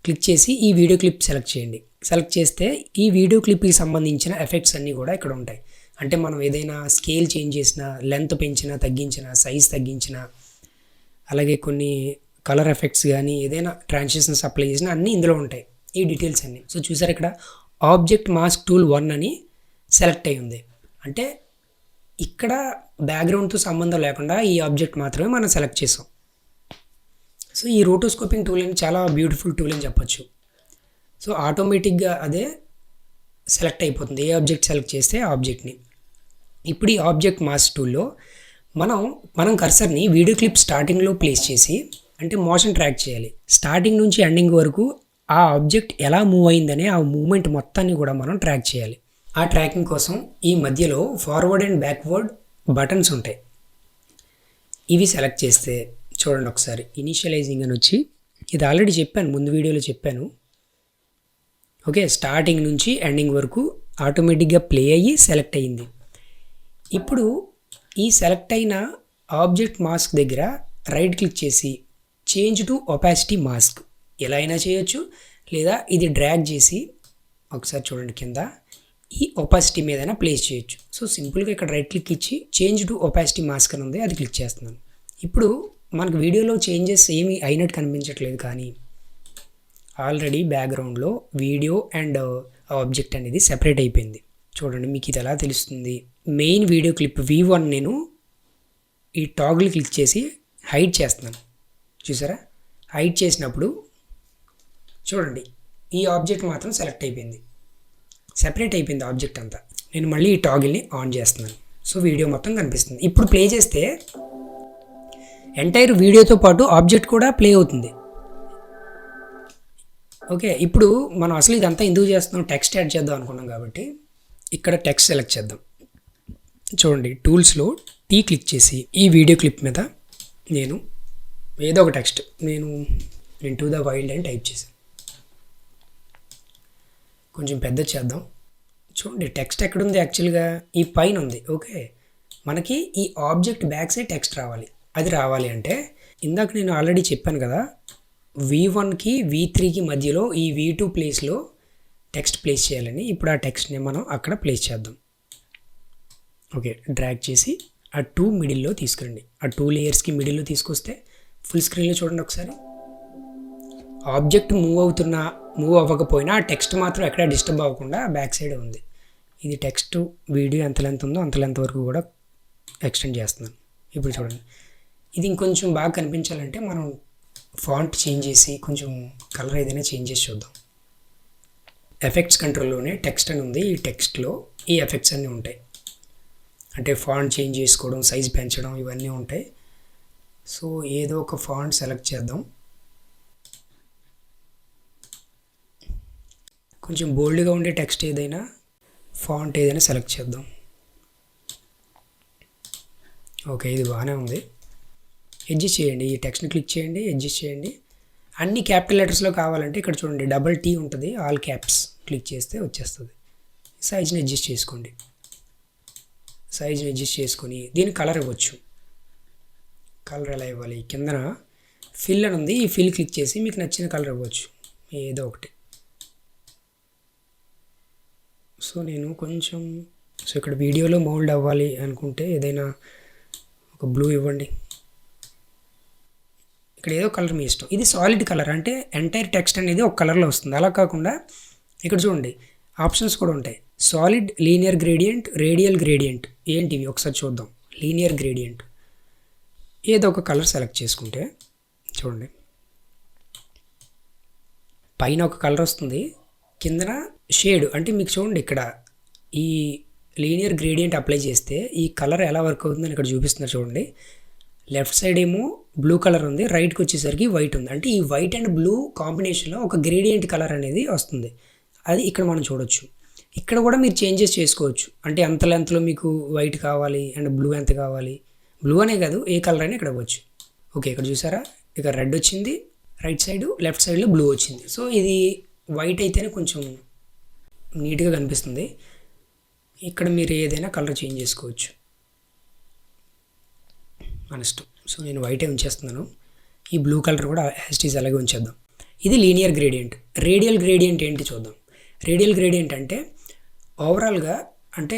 క్లిక్ చేసి ఈ వీడియో క్లిప్ సెలెక్ట్ చేయండి. సెలెక్ట్ చేస్తే ఈ వీడియో క్లిప్కి సంబంధించిన ఎఫెక్ట్స్ అన్నీ కూడా ఇక్కడ ఉంటాయి. అంటే మనం ఏదైనా స్కేల్ చేంజ్ చేసినా, లెంత్ పెంచినా తగ్గించినా, సైజ్ తగ్గించినా, అలాగే కొన్ని కలర్ ఎఫెక్ట్స్ కానీ ఏదైనా ట్రాన్సిషన్స్ అప్లై చేసినా అన్నీ ఇందులో ఉంటాయి, ఈ డీటెయిల్స్ అన్నీ. సో చూసారు ఇక్కడ ఆబ్జెక్ట్ మాస్క్ టూల్ 1 అని సెలెక్ట్ అయి ఉంది. అంటే ఇక్కడ బ్యాక్గ్రౌండ్తో సంబంధం లేకుండా ఈ ఆబ్జెక్ట్ మాత్రమే మనం సెలెక్ట్ చేసాం. సో ఈ రోటోస్కోపింగ్ టూల్ అని చాలా బ్యూటిఫుల్ టూల్ అని చెప్పొచ్చు. సో ఆటోమేటిక్గా అదే సెలెక్ట్ అయిపోతుంది, ఏ ఆబ్జెక్ట్ సెలెక్ట్ చేస్తే ఆ ఆబ్జెక్ట్ని. ఇప్పుడు ఈ ఆబ్జెక్ట్ మాస్క్ టూల్లో మనం కర్సర్ని వీడియో క్లిప్ స్టార్టింగ్లో ప్లేస్ చేసి, అంటే మోషన్ ట్రాక్ చేయాలి. స్టార్టింగ్ నుంచి ఎండింగ్ వరకు ఆ ఆబ్జెక్ట్ ఎలా మూవ్ అయిందనే ఆ మూమెంట్ మొత్తాన్ని కూడా మనం ట్రాక్ చేయాలి. ఆ ట్రాకింగ్ కోసం ఈ మధ్యలో ఫార్వర్డ్ అండ్ బ్యాక్వర్డ్ బటన్స్ ఉంటాయి. ఇవి సెలెక్ట్ చేస్తే చూడండి ఒకసారి, ఇనిషియలైజింగ్ అని వచ్చి, ఇది ఆల్రెడీ చెప్పాను, ముందు వీడియోలో చెప్పాను. ఓకే, స్టార్టింగ్ నుంచి ఎండింగ్ వరకు ఆటోమేటిక్గా ప్లే అయ్యి సెలెక్ట్ అయ్యింది. ఇప్పుడు ఈ సెలెక్ట్ అయిన ఆబ్జెక్ట్ మాస్క్ దగ్గర రైట్ క్లిక్ చేసి చేంజ్ టు ఒపాసిటీ మాస్క్ ఎలా అయినా చేయొచ్చు, లేదా ఇది డ్రాగ్ చేసి ఒకసారి చూడండి కింద ఈ ఒపాసిటీ మీదైనా ప్లేస్ చేయొచ్చు. సో సింపుల్గా ఇక్కడ రైట్ క్లిక్ ఇచ్చి చేంజ్ టు ఒపాసిటీ మాస్క్ అని ఉంది, అది క్లిక్ చేస్తున్నాను. ఇప్పుడు మనకు వీడియోలో చేంజెస్ ఏమీ అయినట్టు కనిపించట్లేదు, కానీ ఆల్రెడీ బ్యాక్గ్రౌండ్లో వీడియో అండ్ ఆబ్జెక్ట్ అనేది సెపరేట్ అయిపోయింది. చూడండి మీకు ఇది ఎలా తెలుస్తుంది. మెయిన్ వీడియో క్లిప్ V1 నేను ఈ టాగుల్ క్లిక్ చేసి హైడ్ చేస్తున్నాను. చూసారా, హైడ్ చేసినప్పుడు చూడండి ఈ ఆబ్జెక్ట్ మాత్రం సెలెక్ట్ అయిపోయింది, సెపరేట్ అయిపోయింది ఆబ్జెక్ట్ అంతా. నేను మళ్ళీ ఈ టాగిల్ని ఆన్ చేస్తున్నాను. సో వీడియో మొత్తం కనిపిస్తుంది. ఇప్పుడు ప్లే చేస్తే ఎంటైర్ వీడియోతో పాటు ఆబ్జెక్ట్ కూడా ప్లే అవుతుంది. ఓకే, ఇప్పుడు మనం అసలు ఇదంతా ఎందుకు చేస్తున్నాం, టెక్స్ట్ యాడ్ చేద్దాం అనుకున్నాం కాబట్టి ఇక్కడ టెక్స్ట్ సెలెక్ట్ చేద్దాం. చూడండి టూల్స్లో టీ క్లిక్ చేసి ఈ వీడియో క్లిప్ మీద నేను ఏదో ఒక టెక్స్ట్ నేను ఇంటూ ద వైల్డ్ అని టైప్ చేశాను. కొంచెం పెద్ద చేద్దాం. చూడండి టెక్స్ట్ ఎక్కడుంది, యాక్చువల్గా ఈ పైన ఉంది. ఓకే, మనకి ఈ ఆబ్జెక్ట్ బ్యాక్ సైడ్ టెక్స్ట్ రావాలి. అది రావాలి అంటే ఇందాక నేను ఆల్రెడీ చెప్పాను కదా, V1కి V3కి మధ్యలో ఈ V2 ప్లేస్లో టెక్స్ట్ ప్లేస్ చేయాలని. ఇప్పుడు ఆ టెక్స్ట్ని మనం అక్కడ ప్లేస్ చేద్దాం. ఓకే, డ్రాగ్ చేసి ఆ 2 మిడిల్లో తీసుకురండి. ఆ 2 లేయర్స్కి మిడిల్లో తీసుకొస్తే ఫుల్ స్క్రీన్లో చూడండి ఒకసారి. ఆబ్జెక్ట్ మూవ్ అవ్వకపోయినా ఆ టెక్స్ట్ మాత్రం ఎక్కడ డిస్టర్బ్ అవ్వకుండా బ్యాక్ సైడ్ ఉంది. ఇది టెక్స్ట్ వీడియో ఎంత లెంత్ ఉందో అంత లెంత్ వరకు కూడా ఎక్స్టెండ్ చేస్తున్నాను. ఇప్పుడు చూడండి, ఇది ఇంకొంచెం బాగా కనిపించాలంటే మనం ఫాంట్ చేంజ్ చేసి కొంచెం కలర్ ఏదైనా చేంజ్ చేసి చూద్దాం. ఎఫెక్ట్స్ కంట్రోల్లోనే టెక్స్ట్ అని ఉంది. ఈ టెక్స్ట్లో ఈ ఎఫెక్ట్స్ అన్నీ ఉంటాయి. అంటే ఫాంట్ చేంజ్ చేసుకోవడం, సైజ్ పెంచడం, ఇవన్నీ ఉంటాయి. సో ఏదో ఒక ఫాంట్ సెలెక్ట్ చేద్దాం. కొంచెం బోల్డ్గా ఉండే టెక్స్ట్ ఏదైనా, ఫాంట్ ఏదైనా సెలెక్ట్ చేద్దాం. ఓకే, ఇది బాగానే ఉంది. అడ్జస్ట్ చేయండి, ఈ టెక్స్ట్ని క్లిక్ చేయండి, అడ్జస్ట్ చేయండి. అన్ని క్యాపిటల్ లెటర్స్లో కావాలంటే ఇక్కడ చూడండి T ఉంటుంది, ఆల్ క్యాప్స్ క్లిక్ చేస్తే వచ్చేస్తుంది. సైజ్ని అడ్జస్ట్ చేసుకోండి. సైజ్ని అడ్జస్ట్ చేసుకొని దీని కలర్ ఇవ్వచ్చు. కలర్ ఎలా ఇవ్వాలి, కిందన ఫిల్ అని ఉంది, ఈ ఫిల్ క్లిక్ చేసి మీకు నచ్చిన కలర్ ఇవ్వచ్చు ఏదో ఒకటి. సో నేను కొంచెం ఇక్కడ వీడియోలో మౌల్డ్ అవ్వాలి అనుకుంటే ఏదైనా ఒక బ్లూ ఇవ్వండి. ఇక్కడ ఏదో కలర్ మీ ఇష్టం. ఇది సాలిడ్ కలర్ అంటే ఎంటైర్ టెక్స్ట్ అనేది ఒక కలర్లో వస్తుంది. అలా కాకుండా ఇక్కడ చూడండి ఆప్షన్స్ కూడా ఉంటాయి. Solid, linear gradient, radial gradient. ఏంటివి ఒకసారి చూద్దాం. లీనియర్ గ్రేడియంట్ ఏదో ఒక కలర్ సెలెక్ట్ చేసుకుంటే చూడండి పైన ఒక కలర్ వస్తుంది, కిందన షేడ్. అంటే మీకు చూడండి ఇక్కడ ఈ లీనియర్ గ్రేడియంట్ అప్లై చేస్తే ఈ కలర్ ఎలా వర్క్ అవుతుందని ఇక్కడ చూపిస్తున్నారు చూడండి. లెఫ్ట్ సైడ్ ఏమో బ్లూ కలర్ ఉంది, రైట్కి వచ్చేసరికి వైట్ ఉంది. అంటే ఈ వైట్ అండ్ బ్లూ కాంబినేషన్లో ఒక గ్రేడియంట్ కలర్ అనేది వస్తుంది. అది ఇక్కడ మనం చూడొచ్చు. ఇక్కడ కూడా మీరు చేంజెస్ చేసుకోవచ్చు. అంటే ఎంత లెంత్లో మీకు వైట్ కావాలి అండ్ బ్లూ ఎంత కావాలి, బ్లూ అనే కాదు ఏ కలర్ అయినా ఇక్కడ ఇవ్వచ్చు. ఓకే, ఇక్కడ చూసారా, ఇక్కడ రెడ్ వచ్చింది రైట్ సైడ్, లెఫ్ట్ సైడ్లో బ్లూ వచ్చింది. సో ఇది వైట్ అయితేనే కొంచెం నీట్గా కనిపిస్తుంది. ఇక్కడ మీరు ఏదైనా కలర్ చేంజ్ చేసుకోవచ్చు మన ఇష్టం. సో నేను వైటే ఉంచేస్తున్నాను. ఈ బ్లూ కలర్ కూడా యాజ్ ఇట్ ఈజ్ అలాగే ఉంచేద్దాం. ఇది లీనియర్ గ్రేడియంట్. రేడియల్ గ్రేడియంట్ ఏంటి చూద్దాం. రేడియల్ గ్రేడియంట్ అంటే ఓవరాల్గా అంటే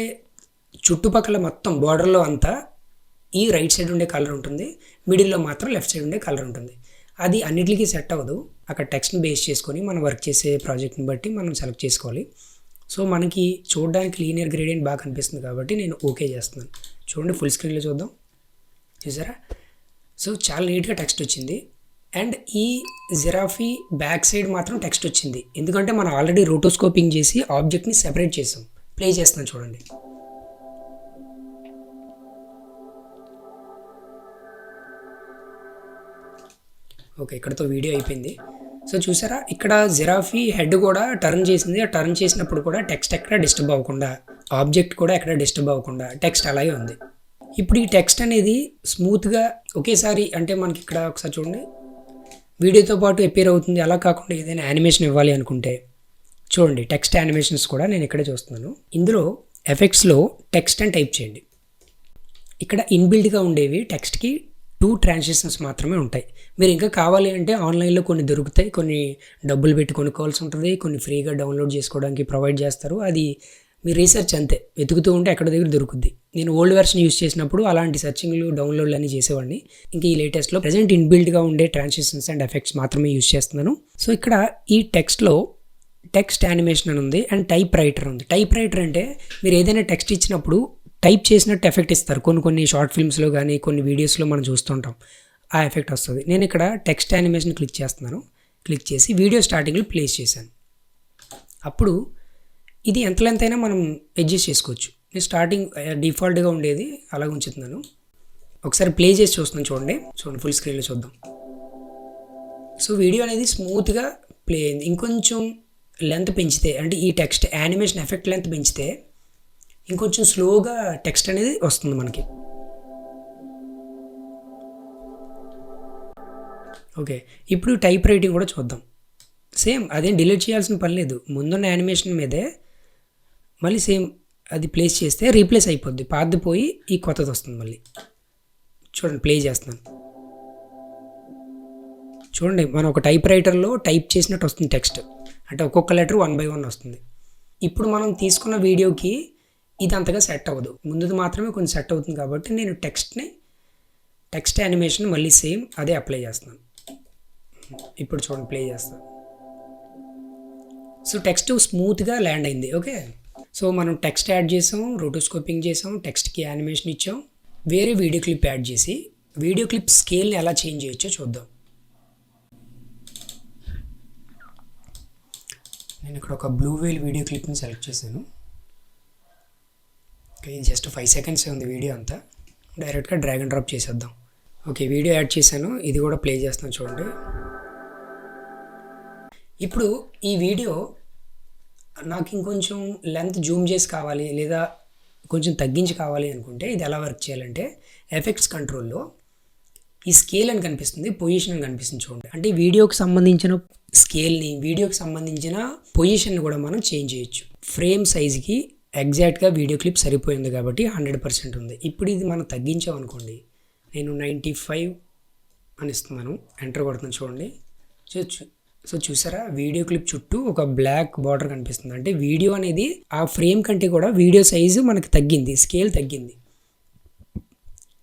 చుట్టుపక్కల మొత్తం బార్డర్లో అంతా ఈ రైట్ సైడ్ ఉండే కలర్ ఉంటుంది, మిడిల్లో మాత్రం లెఫ్ట్ సైడ్ ఉండే కలర్ ఉంటుంది. అది అన్నిటికీ సెట్ అవ్వదు. అక్కడ టెక్స్ట్ని బేస్ చేసుకొని మనం వర్క్ చేసే ప్రాజెక్ట్ని బట్టి మనం సెలెక్ట్ చేసుకోవాలి. సో మనకి చూడడానికి లీనియర్ గ్రేడియంట్ బాగా కనిపిస్తుంది కాబట్టి నేను ఓకే చేస్తున్నాను. చూడండి ఫుల్ స్క్రీన్లో చూద్దాం, చూసారా. సో చాలా నీట్గా టెక్స్ట్ వచ్చింది. అండ్ ఈ జిరాఫీ బ్యాక్ సైడ్ మాత్రం టెక్స్ట్ వచ్చింది, ఎందుకంటే మనం ఆల్రెడీ రోటోస్కోపింగ్ చేసి ఆబ్జెక్ట్ని సెపరేట్ చేసాం. ప్లే చేస్తున్నాను చూడండి. ఓకే, ఇక్కడతో వీడియో అయిపోయింది. సో చూసారా, ఇక్కడ జిరాఫీ హెడ్ కూడా టర్న్ చేసింది. ఆ టర్న్ చేసినప్పుడు కూడా టెక్స్ట్ ఎక్కడ డిస్టర్బ్ అవ్వకుండా, ఆబ్జెక్ట్ కూడా ఎక్కడ డిస్టర్బ్ అవ్వకుండా టెక్స్ట్ అలాగే ఉంది. ఇప్పుడు ఈ టెక్స్ట్ అనేది స్మూత్గా ఒకేసారి అంటే మనకి ఇక్కడ ఒకసారి చూడండి వీడియోతో పాటు అపీర్ అవుతుంది. అలా కాకుండా ఏదైనా యానిమేషన్ ఇవ్వాలి అనుకుంటే చూడండి టెక్స్ట్ యానిమేషన్స్ కూడా నేను ఇక్కడే చూస్తున్నాను. ఇందులో ఎఫెక్ట్స్లో టెక్స్ట్ అని టైప్ చేయండి. ఇక్కడ ఇన్బిల్డ్గా ఉండేవి టెక్స్ట్కి 2 ట్రాన్సిషన్స్ మాత్రమే ఉంటాయి. మీరు ఇంకా కావాలి అంటే ఆన్లైన్లో కొన్ని దొరుకుతాయి, కొన్ని డబ్బులు పెట్టి కొనుక్కోవాల్సి ఉంటుంది, కొన్ని ఫ్రీగా డౌన్లోడ్ చేసుకోవడానికి ప్రొవైడ్ చేస్తారు. అది మీ రీసెర్చ్ అంతే, వెతుకుతూ ఉంటే ఎక్కడ దగ్గర దొరుకుద్ది. నేను ఓల్డ్ వెర్షన్ యూస్ చేసినప్పుడు అలాంటి సెర్చింగ్లు డౌన్లోడ్లు అన్నీ చేసేవాడిని. ఇంకా ఈ లేటెస్ట్లో ప్రెజెంట్ ఇన్బిల్డ్గా ఉండే ట్రాన్సిషన్స్ అండ్ ఎఫెక్ట్స్ మాత్రమే యూస్ చేస్తున్నాను. సో ఇక్కడ ఈ టెక్స్ట్లో టెక్స్ట్ యానిమేషన్ అని ఉంది అండ్ టైప్ రైటర్ ఉంది. టైప్ రైటర్ అంటే మీరు ఏదైనా టెక్స్ట్ ఇచ్చినప్పుడు టైప్ చేసినట్టు ఎఫెక్ట్ ఇస్తారు. కొన్ని షార్ట్ ఫిల్మ్స్లో కానీ కొన్ని వీడియోస్లో మనం చూస్తుంటాం, ఆ ఎఫెక్ట్ వస్తుంది. నేను ఇక్కడ టెక్స్ట్ యానిమేషన్ క్లిక్ చేస్తున్నాను. క్లిక్ చేసి వీడియో స్టార్టింగ్లో ప్లేస్ చేశాను. అప్పుడు ఇది ఎంత లెంత్ అయినా మనం అడ్జస్ట్ చేసుకోవచ్చు. నేను స్టార్టింగ్ డిఫాల్ట్గా ఉండేది అలా ఉంచుతున్నాను. ఒకసారి ప్లే చేసి చూస్తున్నాను చూడండి ఫుల్ స్క్రీన్లో చూద్దాం. సో వీడియో అనేది స్మూత్గా ప్లే అయింది. ఇంకొంచెం లెంత్ పెంచితే అంటే ఈ టెక్స్ట్ యానిమేషన్ ఎఫెక్ట్ లెంత్ పెంచితే ఇంకొంచెం స్లోగా టెక్స్ట్ అనేది వస్తుంది మనకి. ఓకే, ఇప్పుడు టైప్ రైటింగ్ కూడా చూద్దాం. సేమ్ అదేం డిలీట్ చేయాల్సిన పని లేదు, ముందున్న యానిమేషన్ మీదే మళ్ళీ సేమ్ అది ప్లేస్ చేస్తే రీప్లేస్ అయిపోద్ది, పాతది పోయి ఈ కొత్తది వస్తుంది మళ్ళీ. చూడండి, ప్లే చేస్తున్నాను. చూడండి, మనం ఒక టైప్ రైటర్లో టైప్ చేసినట్టు వస్తుంది టెక్స్ట్, అంటే ఒక్కొక్క లెటర్ 1 by 1 వస్తుంది. ఇప్పుడు మనం తీసుకున్న వీడియోకి ఇది అంతగా సెట్ అవ్వదు, ముందుది మాత్రమే కొంచెం సెట్ అవుతుంది. కాబట్టి నేను టెక్స్ట్ యానిమేషన్ మళ్ళీ సేమ్ అదే అప్లై చేస్తున్నాను. ఇప్పుడు చూడండి, ప్లే చేస్తాను. సో టెక్స్ట్ స్మూత్గా ల్యాండ్ అయింది. ఓకే, సో మనం టెక్స్ట్ యాడ్ చేసాం, రోటోస్కోపింగ్ చేసాం, టెక్స్ట్కి యానిమేషన్ ఇచ్చాం, వేరే వీడియో క్లిప్ యాడ్ చేసి వీడియో క్లిప్ స్కేల్ని ఎలా చేంజ్ చేయొచ్చో చూద్దాం. నేను ఇక్కడ ఒక బ్లూ వేల్ వీడియో క్లిప్ని సెలెక్ట్ చేశాను. ఓకే, జస్ట్ 5 seconds ఉంది వీడియో అంతా, డైరెక్ట్గా డ్రాగ్ అండ్ డ్రాప్ చేసేద్దాం. ఓకే, వీడియో యాడ్ చేశాను, ఇది కూడా ప్లే చేస్తాను చూడండి. ఇప్పుడు ఈ వీడియో నాకు ఇంకొంచెం లెంత్ జూమ్ చేసి కావాలి లేదా కొంచెం తగ్గించి కావాలి అనుకుంటే ఇది ఎలా వర్క్ చేయాలంటే ఎఫెక్ట్స్ కంట్రోల్లో ఈ స్కేల్ అని కనిపిస్తుంది, పొజిషన్ అని కనిపిస్తుంది చూడండి. అంటే వీడియోకి సంబంధించిన స్కేల్ని, వీడియోకి సంబంధించిన పొజిషన్ని కూడా మనం చేంజ్ చేయొచ్చు. ఫ్రేమ్ సైజుకి ఎగ్జాక్ట్గా వీడియో క్లిప్ సరిపోయింది కాబట్టి 100% ఉంది. ఇప్పుడు ఇది మనం తగ్గించామనుకోండి, నేను 95 అని ఇస్తున్నాను, ఎంటర్ కొడుతున్నాను చూడండి. సో చూసారా, వీడియో క్లిప్ చుట్టూ ఒక బ్లాక్ బార్డర్ కనిపిస్తుంది. అంటే వీడియో అనేది ఆ ఫ్రేమ్ కంటే కూడా వీడియో సైజు మనకి తగ్గింది, స్కేల్ తగ్గింది.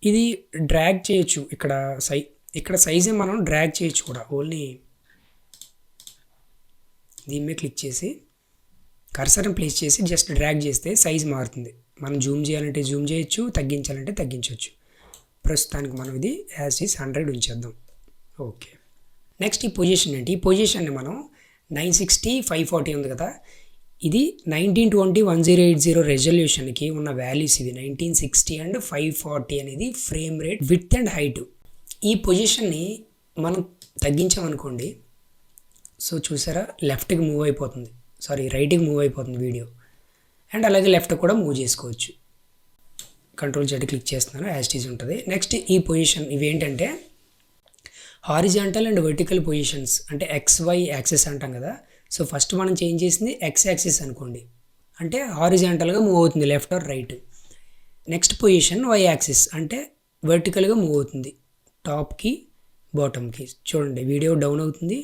ఇది డ్రాగ్ చేయొచ్చు, ఇక్కడ సైజే మనం డ్రాగ్ చేయొచ్చు కూడా. ఓన్లీ దీని మీద క్లిక్ చేసి కర్సర్ని ప్లేస్ చేసి జస్ట్ డ్రాగ్ చేస్తే సైజ్ మారుతుంది. మనం జూమ్ చేయాలంటే జూమ్ చేయొచ్చు, తగ్గించాలంటే తగ్గించవచ్చు. ప్రస్తుతానికి మనం ఇది యాజ్ ఈజ్ 100 ఉంచేద్దాం. ఓకే, నెక్స్ట్ ఈ పొజిషన్ ఏంటి? ఈ పొజిషన్ని మనం 960 540 ఉంది కదా, ఇది 1920 1080 రెజల్యూషన్కి ఉన్న వాల్యూస్ ఇవి. 1960 అండ్ 540 అనేది frame rate, width and height. ఈ పొజిషన్ని మనం తగ్గించామనుకోండి, సో చూసారా, లెఫ్ట్కి మూవ్ అయిపోతుంది, రైట్కి మూవ్ అయిపోతుంది వీడియో. అండ్ అలాగే లెఫ్ట్ కూడా మూవ్ చేసుకోవచ్చు. Ctrl+Z క్లిక్ చేస్తున్నాను, యాజ్ ఇట్ ఈజ్ ఉంటుంది. నెక్స్ట్ ఈ పొజిషన్ ఇవి ఏంటంటే హారిజాంటల్ అండ్ వర్టికల్ పొజిషన్స్, అంటే XY యాక్సిస్ అంటాం కదా. సో ఫస్ట్ మనం చేంజ్ చేసింది X యాక్సిస్ అనుకోండి, అంటే హారిజాంటల్గా మూవ్ అవుతుంది left or right. Next position Y axis, అంటే వర్టికల్గా మూవ్ అవుతుంది టాప్కి బాటమ్కి. చూడండి, వీడియో డౌన్ అవుతుంది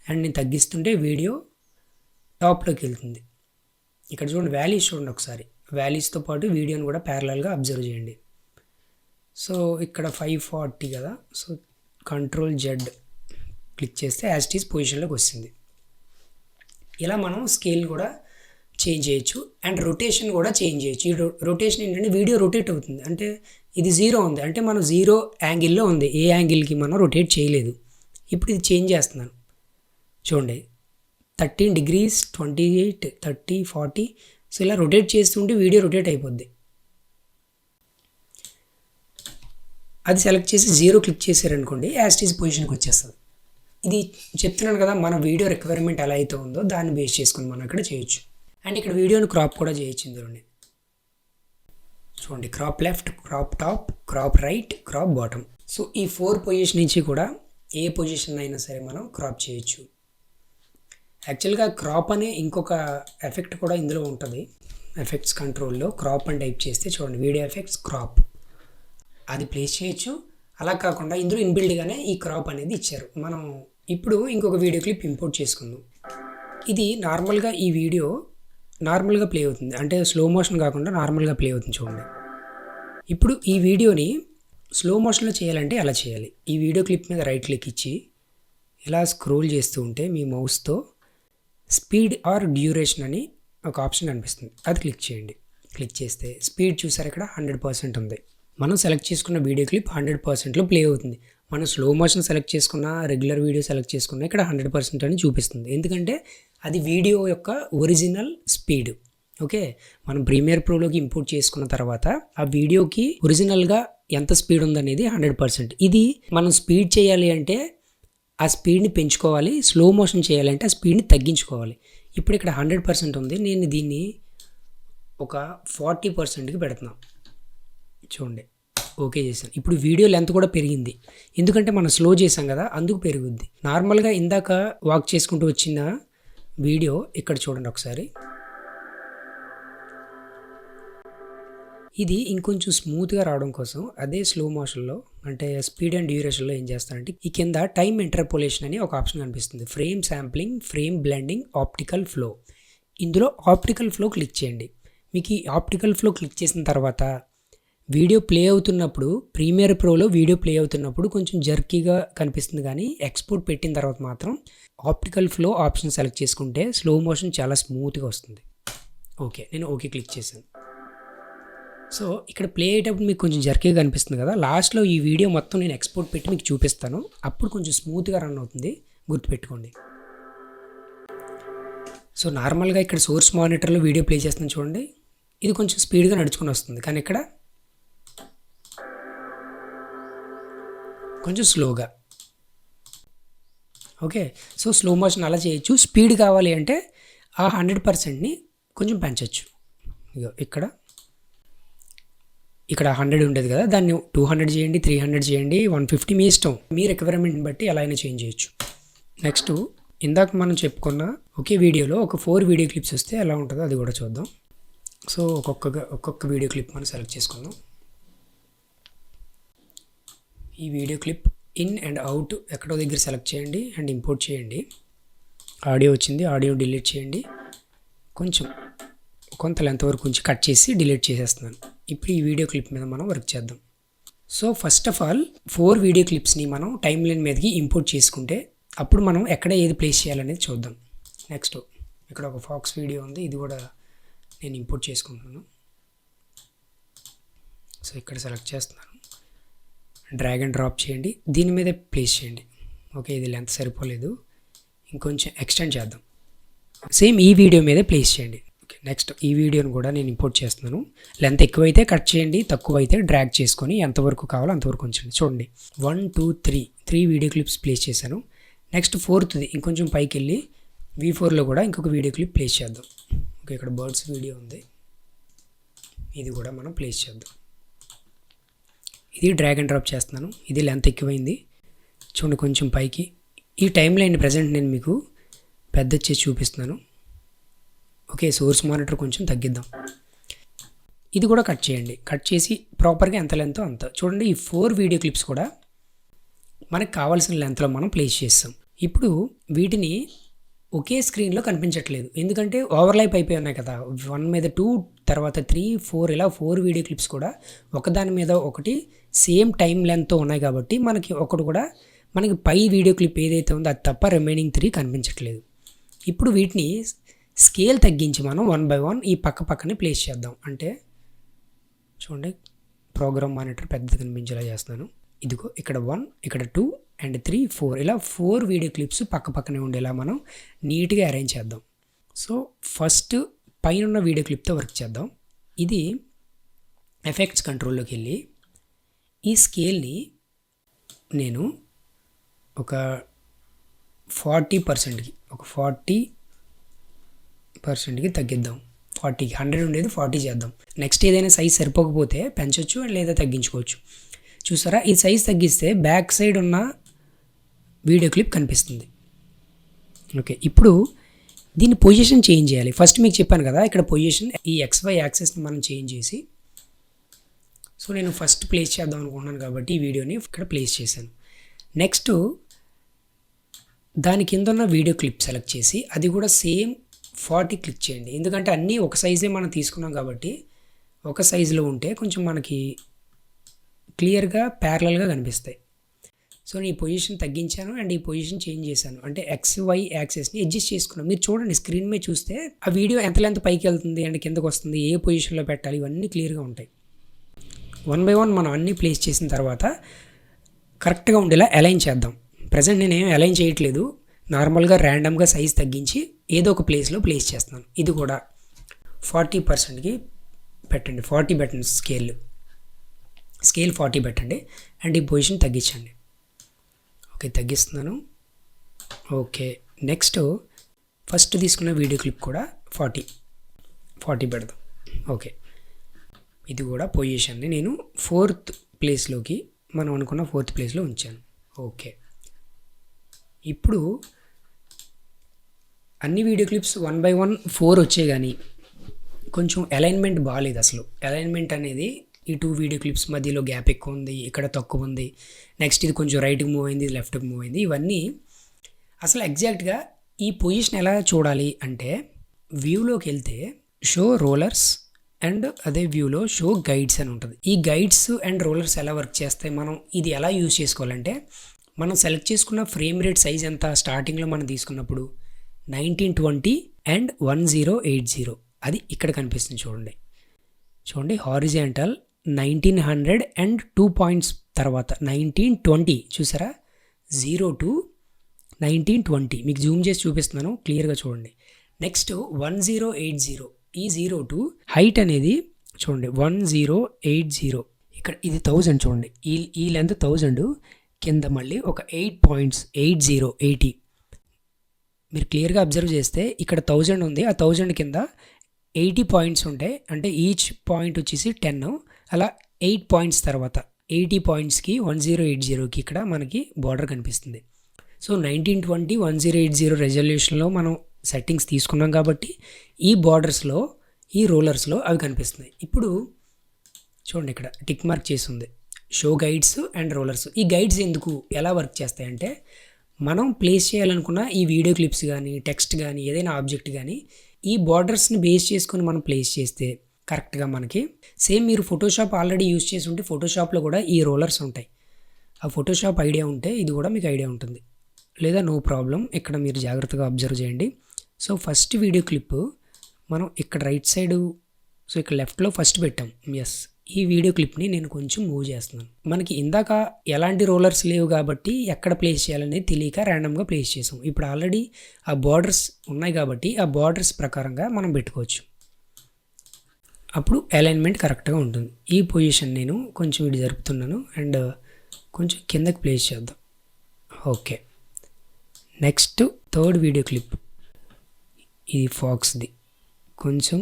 అండ్ నేను తగ్గిస్తుంటే వీడియో టాప్లోకి వెళ్తుంది. ఇక్కడ చూడండి, వాల్యూస్ చూడండి ఒకసారి, వాల్యూస్తో పాటు వీడియోని కూడా ప్యారలల్గా అబ్జర్వ్ చేయండి. సో ఇక్కడ 540 కదా, సో Ctrl+Z క్లిక్ చేస్తే యాజ్ ఇట్ ఈజ్ పొజిషన్లోకి వస్తుంది. ఇలా మనం స్కేల్ కూడా చేంజ్ చేయొచ్చు అండ్ రొటేషన్ కూడా చేంజ్ చేయొచ్చు. ఈ రొటేషన్ ఏంటంటే వీడియో రొటేట్ అవుతుంది, అంటే ఇది 0 ఉంది అంటే మనం 0 యాంగిల్లో ఉంది, ఏ యాంగిల్కి మనం రొటేట్ చేయలేదు. ఇప్పుడు ఇది చేంజ్ చేస్తున్నాను చూడండి, 13 degrees 28 30 40. సో ఇలా రొటేట్ చేస్తుంటే వీడియో రొటేట్ అయిపోద్ది. అది సెలెక్ట్ చేసి 0 క్లిక్ చేశారనుకోండి, యాజ్ ఇట్ ఈజ్ పొజిషన్కి వచ్చేస్తుంది. ఇది చెప్తున్నాను కదా, మన వీడియో రిక్వైర్మెంట్ ఎలా అయితే ఉందో దాన్ని బేస్ చేసుకుని మనం ఇక్కడ చేయొచ్చు. అండ్ ఇక్కడ వీడియోని క్రాప్ కూడా చేయొచ్చు. ఇందులోనే చూడండి, crop left, crop top, crop right, crop bottom. So ఈ 4 పొజిషన్ నుంచి కూడా ఏ పొజిషన్ అయినా సరే మనం క్రాప్ చేయొచ్చు. యాక్చువల్గా క్రాప్ అనే ఇంకొక ఎఫెక్ట్ కూడా ఇందులో ఉంటుంది. ఎఫెక్ట్స్ కంట్రోల్లో క్రాప్ అని టైప్ చేస్తే చూడండి, వీడియో ఎఫెక్ట్స్ క్రాప్, అది ప్లేస్ చేయొచ్చు. అలా కాకుండా ఇందులో ఇన్బిల్డ్గానే ఈ క్రాప్ అనేది ఇచ్చారు. మనం ఇప్పుడు ఇంకొక వీడియో క్లిప్ ఇంపోర్ట్ చేసుకుందాం. ఇది నార్మల్గా ఈ వీడియో నార్మల్గా ప్లే అవుతుంది, అంటే స్లో మోషన్ కాకుండా నార్మల్గా ప్లే అవుతుంది చూడండి. ఇప్పుడు ఈ వీడియోని స్లో మోషన్లో చేయాలంటే ఎలా చేయాలి? ఈ వీడియో క్లిప్ మీద రైట్ క్లిక్ ఇచ్చి ఇలా స్క్రోల్ చేస్తూ ఉంటే మీ మౌస్తో స్పీడ్ ఆర్ డ్యూరేషన్ అని ఒక ఆప్షన్ కనిపిస్తుంది, అది క్లిక్ చేయండి. క్లిక్ చేస్తే స్పీడ్ చూసారు, ఇక్కడ 100% ఉంది. మనం సెలెక్ట్ చేసుకున్న వీడియో క్లిప్ 100%లో ప్లే అవుతుంది. మనం స్లో మోషన్ సెలెక్ట్ చేసుకున్న, రెగ్యులర్ వీడియో సెలెక్ట్ చేసుకున్న ఇక్కడ 100% అని చూపిస్తుంది, ఎందుకంటే అది వీడియో యొక్క ఒరిజినల్ స్పీడ్. ఓకే, మనం ప్రీమియర్ ప్రోలోకి ఇంపోర్ట్ చేసుకున్న తర్వాత ఆ వీడియోకి ఒరిజినల్గా ఎంత స్పీడ్ ఉందనేది 100%. ఇది మనం స్పీడ్ చేయాలి అంటే ఆ స్పీడ్ని పెంచుకోవాలి, స్లో మోషన్ చేయాలంటే ఆ స్పీడ్ని తగ్గించుకోవాలి. ఇప్పుడు ఇక్కడ 100% ఉంది, నేను దీన్ని ఒక 40%కి పెడుతున్నాను చూడండి. ఓకే చేశాను. ఇప్పుడు వీడియో లెంత్ కూడా పెరిగింది, ఎందుకంటే మనం స్లో చేసాం కదా, అందుకు పెరుగుద్ది. నార్మల్గా ఇందాక వాక్ చేసుకుంటూ వచ్చిన వీడియో ఇక్కడ చూడండి ఒకసారి. ఇది ఇంకొంచెం స్మూత్గా రావడం కోసం అదే స్లో మోషన్లో అంటే స్పీడ్ అండ్ డ్యూరేషన్లో ఏం చేస్తానంటే ఈ కింద టైమ్ ఇంటర్పోలేషన్ అని ఒక ఆప్షన్ కనిపిస్తుంది. Frame sampling, frame blending, optical flow. ఇందులో ఆప్టికల్ ఫ్లో క్లిక్ చేయండి. మీకు ఈ ఆప్టికల్ ఫ్లో క్లిక్ చేసిన తర్వాత వీడియో ప్లే అవుతున్నప్పుడు, ప్రీమియర్ ప్రోలో వీడియో ప్లే అవుతున్నప్పుడు కొంచెం జర్కీగా కనిపిస్తుంది, కానీ ఎక్స్పోర్ట్ పెట్టిన తర్వాత మాత్రం ఆప్టికల్ ఫ్లో ఆప్షన్ సెలెక్ట్ చేసుకుంటే స్లో మోషన్ చాలా స్మూత్గా వస్తుంది. ఓకే, నేను ఓకే క్లిక్ చేశాను. సో ఇక్కడ ప్లే అయ్యేటప్పుడు మీకు కొంచెం జర్కీగా కనిపిస్తుంది కదా, లాస్ట్లో ఈ వీడియో మొత్తం నేను ఎక్స్పోర్ట్ పెట్టి మీకు చూపిస్తాను, అప్పుడు కొంచెం స్మూత్గా రన్ అవుతుంది, గుర్తుపెట్టుకోండి. సో నార్మల్గా ఇక్కడ సోర్స్ మానిటర్లో వీడియో ప్లే చేస్తాను చూడండి, ఇది కొంచెం స్పీడ్గా నడుచుకొని వస్తుంది, కానీ ఇక్కడ కొంచెం స్లోగా. ఓకే, సో స్లో మోషన్ అలా చేయొచ్చు. స్పీడ్ కావాలి అంటే ఆ 100%ని కొంచెం పెంచవచ్చు. ఇక్కడ 100 ఉండేది కదా, దాన్ని 200 చేయండి, 300 చేయండి, 150, మీ ఇష్టం, మీ రిక్వైర్మెంట్ని బట్టి ఎలా అయినా చేంజ్ చేయొచ్చు. నెక్స్ట్ ఇందాక మనం చెప్పుకున్న ఒకే వీడియోలో ఒక 4 వీడియో క్లిప్స్ వస్తే ఎలా ఉంటుందో అది కూడా చూద్దాం. సో ఒక్కొక్క వీడియో క్లిప్ మనం సెలెక్ట్ చేసుకుందాం. ఈ video clip in and out ఎక్కడో దగ్గర సెలెక్ట్ చేయండి అండ్ ఇంపోర్ట్ చేయండి. ఆడియో వచ్చింది, ఆడియో డిలీట్ చేయండి. కొంత లెంత్ వరకు కొంచెం కట్ చేసి డిలీట్ చేసేస్తున్నాను. ఇప్పుడు ఈ వీడియో క్లిప్ మీద మనం వర్క్ చేద్దాం. So first of all 4 video క్లిప్స్ని మనం టైమ్ లైన్ మీదకి ఇంపోర్ట్ చేసుకుంటే అప్పుడు మనం ఎక్కడ ఏది ప్లేస్ చేయాలనేది చూద్దాం. నెక్స్ట్ ఇక్కడ ఒక ఫాక్స్ వీడియో ఉంది, ఇది కూడా నేను ఇంపోర్ట్ చేసుకుంటున్నాను. సో ఇక్కడ సెలెక్ట్ చేస్తున్నాను, డ్రాగ్ అండ్ డ్రాప్ చేయండి, దీని మీద ప్లేస్ చేయండి. ఓకే, ఇది లెంత్ సరిపోలేదు, ఇంకొంచెం ఎక్స్టెండ్ చేద్దాం. సేమ్ ఈ వీడియో మీద ప్లేస్ చేయండి. ఓకే, నెక్స్ట్ ఈ వీడియోని కూడా నేను ఇంపోర్ట్ చేస్తున్నాను. లెంత్ ఎక్కువైతే కట్ చేయండి, తక్కువైతే డ్రాగ్ చేసుకొని ఎంతవరకు కావాలో అంతవరకు ఉంచండి. చూడండి 1 2 3 వీడియో క్లిప్స్ ప్లేస్ చేశాను. నెక్స్ట్ 4th ఇంకొంచెం పైకి వెళ్ళి V4లో కూడా ఇంకొక వీడియో క్లిప్ ప్లేస్ చేద్దాం. ఓకే, ఇక్కడ బర్డ్స్ వీడియో ఉంది, ఇది కూడా మనం ప్లేస్ చేద్దాం. ఇది డ్రాగ్ అండ్ డ్రాప్ చేస్తున్నాను, ఇది లెంత్ ఎక్కువైంది, చూడండి కొంచెం పైకి. ఈ టైం లైన్ ప్రజెంట్ నేను మీకు పెద్ద చేసి చూపిస్తున్నాను. ఓకే, సోర్స్ మానిటర్ కొంచెం తగ్గిద్దాం. ఇది కూడా కట్ చేయండి, కట్ చేసి ప్రాపర్గా ఎంత లెంత్ అంత. చూడండి ఈ 4 వీడియో క్లిప్స్ కూడా మనకు కావాల్సిన లెంత్లో మనం ప్లేస్ చేస్తాం. ఇప్పుడు వీటిని ఒకే స్క్రీన్లో కనిపించట్లేదు, ఎందుకంటే ఓవర్లైప్ అయిపోయి ఉన్నాయి కదా. 1 మీద 2, తర్వాత 3, 4 ఇలా 4 వీడియో క్లిప్స్ కూడా ఒకదాని మీద ఒకటి సేమ్ టైం లెంత్తో ఉన్నాయి కాబట్టి మనకి పై వీడియో క్లిప్ ఏదైతే ఉందో అది తప్ప రిమైనింగ్ 3 కనిపించట్లేదు. ఇప్పుడు వీటిని స్కేల్ తగ్గించి మనం 1 by 1 ఈ పక్కనే ప్లేస్ చేద్దాం. అంటే చూడండి ప్రోగ్రామ్ మానిటర్ పెద్దది కనిపించేలా చేస్తున్నాను. ఇదిగో ఇక్కడ 1, ఇక్కడ 2 అండ్ 3, 4 ఇలా 4 వీడియో క్లిప్స్ పక్కనే ఉండేలా మనం నీట్గా అరేంజ్ చేద్దాం. సో ఫస్ట్ పైన ఉన్న వీడియో క్లిప్తో వర్క్ చేద్దాం. ఇది ఎఫెక్ట్స్ కంట్రోల్లోకి వెళ్ళి ఈ స్కేల్ని నేను ఒక 40%కి తగ్గిద్దాం. 100 ఉండేది 40 చేద్దాం. నెక్స్ట్ ఏదైనా సైజ్ సరిపోకపోతే పెంచవచ్చు లేదా తగ్గించుకోవచ్చు. చూసారా, ఈ సైజ్ తగ్గిస్తే బ్యాక్ సైడ్ ఉన్న వీడియో క్లిప్ కనిపిస్తుంది. ఓకే, ఇప్పుడు దీని పొజిషన్ చేంజ్ చేయాలి. ఫస్ట్ మీకు చెప్పాను కదా, ఇక్కడ పొజిషన్ ఈ XY యాక్సెస్ని మనం చేంజ్ చేసి, సో నేను ఫస్ట్ ప్లేస్ చేద్దాం అనుకుంటున్నాను కాబట్టి ఈ వీడియోని ఇక్కడ ప్లేస్ చేశాను. నెక్స్ట్ దాని కింద ఉన్న వీడియో క్లిప్ సెలెక్ట్ చేసి అది కూడా సేమ్ 40 క్లిక్ చేయండి. ఎందుకంటే అన్నీ ఒక సైజే మనం తీసుకున్నాం కాబట్టి ఒక సైజులో ఉంటే కొంచెం మనకి క్లియర్గా ప్యారలల్గా కనిపిస్తాయి. సో నేను ఈ పొజిషన్ తగ్గించాను అండ్ ఈ పొజిషన్ చేంజ్ చేశాను, అంటే XY యాక్సెస్ని అడ్జస్ట్ చేసుకున్నాను. మీరు చూడండి స్క్రీన్ మీద చూస్తే ఆ వీడియో ఎంత లెంత్ పైకి వెళ్తుంది అండ్ కిందకు వస్తుంది, ఏ పొజిషన్లో పెట్టాలి, ఇవన్నీ క్లియర్గా ఉంటాయి. 1 by 1 మనం అన్నీ ప్లేస్ చేసిన తర్వాత కరెక్ట్గా ఉండేలా అలైన్ చేద్దాం. ప్రజెంట్ నేనేం అలైన్ చేయట్లేదు, నార్మల్గా ర్యాండమ్గా సైజ్ తగ్గించి ఏదో ఒక ప్లేస్లో ప్లేస్ చేస్తున్నాను. ఇది కూడా 40%కి పెట్టండి, 40 పెట్టండి, స్కేల్ 40 పెట్టండి అండ్ ఈ పొజిషన్ తగ్గించండి. ఓకే, తగ్గిస్తున్నాను. ఓకే, నెక్స్ట్ ఫస్ట్ తీసుకున్న వీడియో క్లిప్ కూడా 40 పెడదాం. ఓకే, ఇది కూడా పొజిషన్ని నేను 4th ప్లేస్లోకి మనం అనుకున్న 4th ప్లేస్లో ఉంచాను. ఓకే, ఇప్పుడు అన్ని వీడియో క్లిప్స్ 1 by 1 4 వచ్చాయి, కానీ కొంచెం అలైన్మెంట్ బాగాలేదు. అసలు అలైన్మెంట్ అనేది ఈ 2 వీడియో క్లిప్స్ మధ్యలో గ్యాప్ ఎక్కువ ఉంది, ఇక్కడ తక్కువ ఉంది, నెక్స్ట్ ఇది కొంచెం రైట్కి మూవ్ అయింది, ఇది లెఫ్ట్కి మూవ్ అయింది. ఇవన్నీ అసలు ఎగ్జాక్ట్గా ఈ పొజిషన్ ఎలా చూడాలి అంటే, వ్యూలోకి వెళ్తే షో రోలర్స్ అండ్ అదే వ్యూలో షో గైడ్స్ అని ఉంటుంది. ఈ గైడ్స్ అండ్ రోలర్స్ ఎలా వర్క్ చేస్తాయి, మనం ఇది ఎలా యూజ్ చేసుకోవాలంటే, మనం సెలెక్ట్ చేసుకున్న ఫ్రేమ్ రేట్ సైజ్ ఎంత స్టార్టింగ్లో మనం తీసుకున్నప్పుడు 1920 అండ్ 1080, అది ఇక్కడ కనిపిస్తుంది చూడండి. హారిజాంటల్ 1900 అండ్ 2 పాయింట్స్ తర్వాత 1920 చూసారా, 0 to 1920. మీకు జూమ్ చేసి చూపిస్తున్నాను, క్లియర్గా చూడండి. నెక్స్ట్ 1080, ఈ 0 to హైట్ అనేది చూడండి 1080, ఇక్కడ ఇది 1000 చూడండి, ఈ లెంత్ 1000, కింద మళ్ళీ ఒక 8 పాయింట్స్ 80 మీరు క్లియర్గా అబ్జర్వ్ చేస్తే ఇక్కడ 1000 ఉంది, ఆ 1000 కింద 80 పాయింట్స్ ఉంటాయి, అంటే ఈచ్ పాయింట్ వచ్చేసి 10. అలా 8 పాయింట్స్ తర్వాత 80 పాయింట్స్కి 1080కి ఇక్కడ మనకి బార్డర్ కనిపిస్తుంది. సో 1920 1080 రెజల్యూషన్లో మనం సెట్టింగ్స్ తీసుకున్నాం కాబట్టి ఈ బార్డర్స్లో, ఈ రోలర్స్లో అవి కనిపిస్తున్నాయి. ఇప్పుడు చూడండి, ఇక్కడ టిక్ మార్క్ చేసి ఉంది షో గైడ్స్ అండ్ రోలర్స్. ఈ గైడ్స్ ఎందుకు, ఎలా వర్క్ చేస్తాయంటే, మనం ప్లేస్ చేయాలనుకున్న ఈ వీడియో క్లిప్స్ కానీ టెక్స్ట్ కానీ ఏదైనా ఆబ్జెక్ట్ కానీ ఈ బార్డర్స్ని బేస్ చేసుకొని మనం ప్లేస్ చేస్తే కరెక్ట్గా మనకి సేమ్ మీరు ఫోటోషాప్ ఆల్రెడీ యూజ్ చేసి ఉంటే ఫోటోషాప్లో కూడా ఈ రోలర్స్ ఉంటాయి. ఆ ఫోటోషాప్ ఐడియా ఉంటే ఇది కూడా మీకు ఐడియా ఉంటుంది, లేదా నో ప్రాబ్లం. ఇక్కడ మీరు జాగ్రత్తగా అబ్జర్వ్ చేయండి. సో ఫస్ట్ వీడియో క్లిప్ మనం ఇక్కడ రైట్ సైడు, సో ఇక్కడ లెఫ్ట్లో ఫస్ట్ పెట్టాం. ఎస్, ఈ వీడియో క్లిప్ని నేను కొంచెం మూవ్ చేస్తున్నాను. మనకి ఇందాక ఎలాంటి రోలర్స్ లేవు కాబట్టి ఎక్కడ ప్లేస్ చేయాలనేది తెలియక ర్యాండమ్గా ప్లేస్ చేసాం. ఇప్పుడు ఆల్రెడీ ఆ బార్డర్స్ ఉన్నాయి కాబట్టి ఆ బార్డర్స్ ప్రకారంగా మనం పెట్టుకోవచ్చు. అప్పుడు అలైన్మెంట్ కరెక్ట్గా ఉంటుంది. ఈ పొజిషన్ నేను కొంచెం ఇటు జరుపుతున్నాను అండ్ కొంచెం కిందకి ప్లేస్ చేద్దాం. Okay, next 3rd video clip, ఇది ఫాక్స్ది. కొంచెం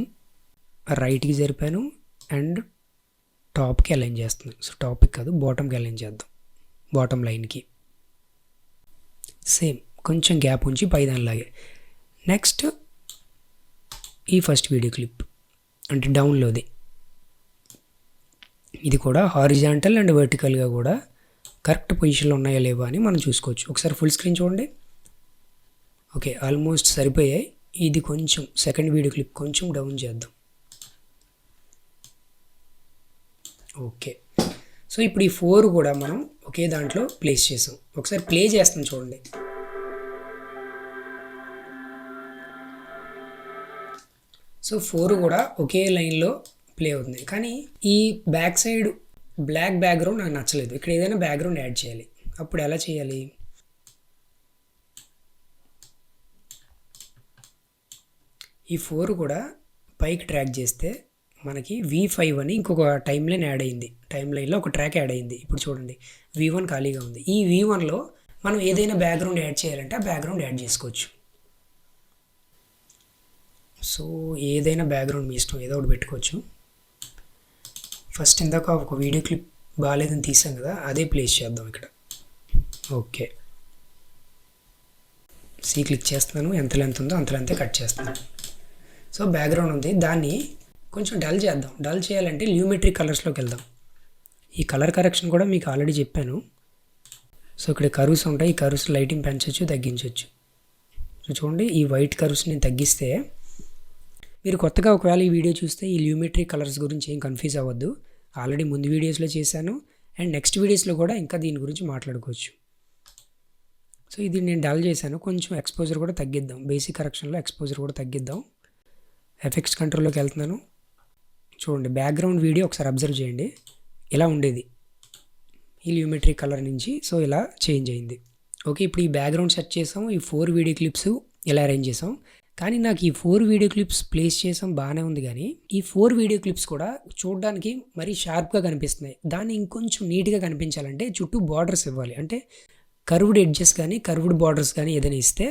రైట్కి జరిపాను అండ్ టాప్కి అలైన్ చేస్తున్నాను. సో టాప్కి కాదు, బాటమ్కి అలైన్ చేద్దాం, బాటమ్ లైన్కి. సేమ్ కొంచెం గ్యాప్ ఉంచి పైదానిలాగే. నెక్స్ట్ ఈ ఫస్ట్ వీడియో క్లిప్ అంటే డౌన్లోది, ఇది కూడా హారిజాంటల్ అండ్ వర్టికల్గా కూడా కరెక్ట్ పొజిషన్లో ఉన్నాయా లేవా అని మనం చూసుకోవచ్చు. ఒకసారి ఫుల్ స్క్రీన్ చూడండి. ఓకే, ఆల్మోస్ట్ సరిపోయాయి. ఇది కొంచెం సెకండ్ వీడియో క్లిప్ కొంచెం డౌన్ చేద్దాం. ఓకే, సో ఇప్పుడు ఈ 4 కూడా మనం ఒకే దాంట్లో ప్లేస్ చేసాం. ఒకసారి ప్లే చేస్తాం చూడండి. సో 4 కూడా ఒకే లైన్లో ప్లే అవుతుంది. కానీ ఈ బ్యాక్ సైడ్ బ్లాక్ బ్యాక్గ్రౌండ్ నాకు నచ్చలేదు. ఇక్కడ ఏదైనా బ్యాక్గ్రౌండ్ యాడ్ చేయాలి. అప్పుడు ఎలా చేయాలి, ఈ 4 కూడా పైకి ట్రాక్ చేస్తే మనకి V5 అని ఇంకొక టైం లైన్ యాడ్ అయింది. టైం లైన్లో ఒక ట్రాక్ యాడ్ అయింది. ఇప్పుడు చూడండి, V1 ఖాళీగా ఉంది. ఈ V1లో మనం ఏదైనా బ్యాక్గ్రౌండ్ యాడ్ చేయాలంటే ఆ బ్యాక్గ్రౌండ్ యాడ్ చేసుకోవచ్చు. సో ఏదైనా బ్యాక్గ్రౌండ్ మీ ఇష్టం, ఏదో ఒకటి పెట్టుకోవచ్చు. ఫస్ట్ ఇందాక ఒక వీడియో క్లిప్ బాగాలేదని తీసాం కదా, అదే ప్లేస్ చేద్దాం ఇక్కడ. ఓకే, సి క్లిక్ చేస్తున్నాను, ఎంత లెంత్ ఉందో అంత లెంతే కట్ చేస్తున్నాను. సో బ్యాక్గ్రౌండ్ ఉంది, దాన్ని కొంచెం డల్ చేద్దాం. డల్ చేయాలంటే ల్యూమెట్రిక్ కలర్స్లోకి వెళ్దాం. ఈ కలర్ కరెక్షన్ కూడా మీకు ఆల్రెడీ చెప్పాను. సో ఇక్కడ కర్వ్స్ ఉంటాయి, ఈ కర్వ్స్ లైటింగ్ పెంచవచ్చు, తగ్గించవచ్చు. సో చూడండి, ఈ వైట్ కర్వ్స్ నేను తగ్గిస్తే, మీరు కొత్తగా ఒకవేళ ఈ వీడియో చూస్తే ఈ ల్యూమెట్రిక్ కలర్స్ గురించి ఏం కన్ఫ్యూజ్ అవ్వద్దు. ఆల్రెడీ ముందు వీడియోస్లో చేశాను అండ్ నెక్స్ట్ వీడియోస్లో కూడా ఇంకా దీని గురించి మాట్లాడుకోవచ్చు. సో ఇది నేను డల్ చేశాను. కొంచెం ఎక్స్పోజర్ కూడా తగ్గిద్దాం. బేసిక్ కరెక్షన్లో ఎక్స్పోజర్ కూడా తగ్గిద్దాం. ఎఫెక్ట్స్ కంట్రోల్లోకి వెళ్తున్నాను. చూడండి, బ్యాక్గ్రౌండ్ వీడియో ఒకసారి అబ్జర్వ్ చేయండి. ఇలా ఉండేది ఈ ల్యూమెట్రిక్ కలర్ నుంచి, సో ఇలా చేంజ్ అయింది. ఓకే, ఇప్పుడు ఈ బ్యాక్గ్రౌండ్ సెట్ చేసాం. ఈ 4 వీడియో క్లిప్స్ ఇలా అరేంజ్ చేసాం. కానీ నాకు ఈ 4 వీడియో క్లిప్స్ ప్లేస్ చేసాం బాగానే ఉంది, కానీ ఈ 4 వీడియో క్లిప్స్ కూడా చూడడానికి మరీ షార్ప్గా కనిపిస్తున్నాయి. దాన్ని ఇంకొంచెం నీట్గా కనిపించాలంటే చుట్టూ బార్డర్స్ ఇవ్వాలి. అంటే కర్వ్డ్ ఎడ్జెస్ కానీ కర్వ్డ్ బార్డర్స్ కానీ ఏదైనా ఇస్తే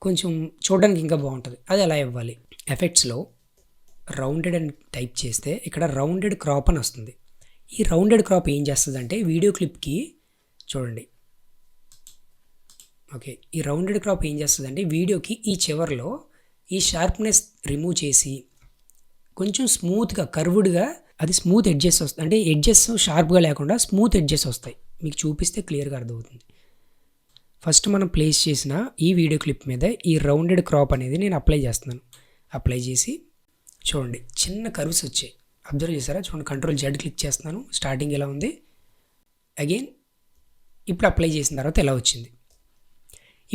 కొంచెం చూడడానికి ఇంకా బాగుంటుంది. అది ఎలా ఇవ్వాలి, ఎఫెక్ట్స్లో రౌండెడ్ అని టైప్ చేస్తే ఇక్కడ రౌండెడ్ క్రాప్ అని వస్తుంది. ఈ రౌండెడ్ క్రాప్ ఏం చేస్తుందంటే వీడియో క్లిప్కి చూడండి. ఓకే, ఈ రౌండెడ్ క్రాప్ ఏం చేస్తుందంటే వీడియోకి ఈ చివర్లో ఈ షార్ప్నెస్ రిమూవ్ చేసి కొంచెం స్మూత్గా కర్వ్డ్గా అది స్మూత్ ఎడ్జెస్ వస్తాయి. అంటే ఎడ్జెస్ షార్ప్గా లేకుండా స్మూత్ ఎడ్జెస్ వస్తాయి. మీకు చూపిస్తే క్లియర్గా అర్థమవుతుంది. ఫస్ట్ మనం ప్లేస్ చేసిన ఈ వీడియో క్లిప్ మీద ఈ రౌండెడ్ క్రాప్ అనేది నేను అప్లై చేస్తున్నాను. అప్లై చేసి చూడండి చిన్న కర్వ్స్ వచ్చాయి. అబ్జర్వ్ చేశారా? చూడండి, కంట్రోల్ జెడ్ క్లిక్ చేస్తున్నాను. స్టార్టింగ్ ఎలా ఉంది, అగైన్ ఇప్పుడు అప్లై చేసిన తర్వాత ఎలా వచ్చింది.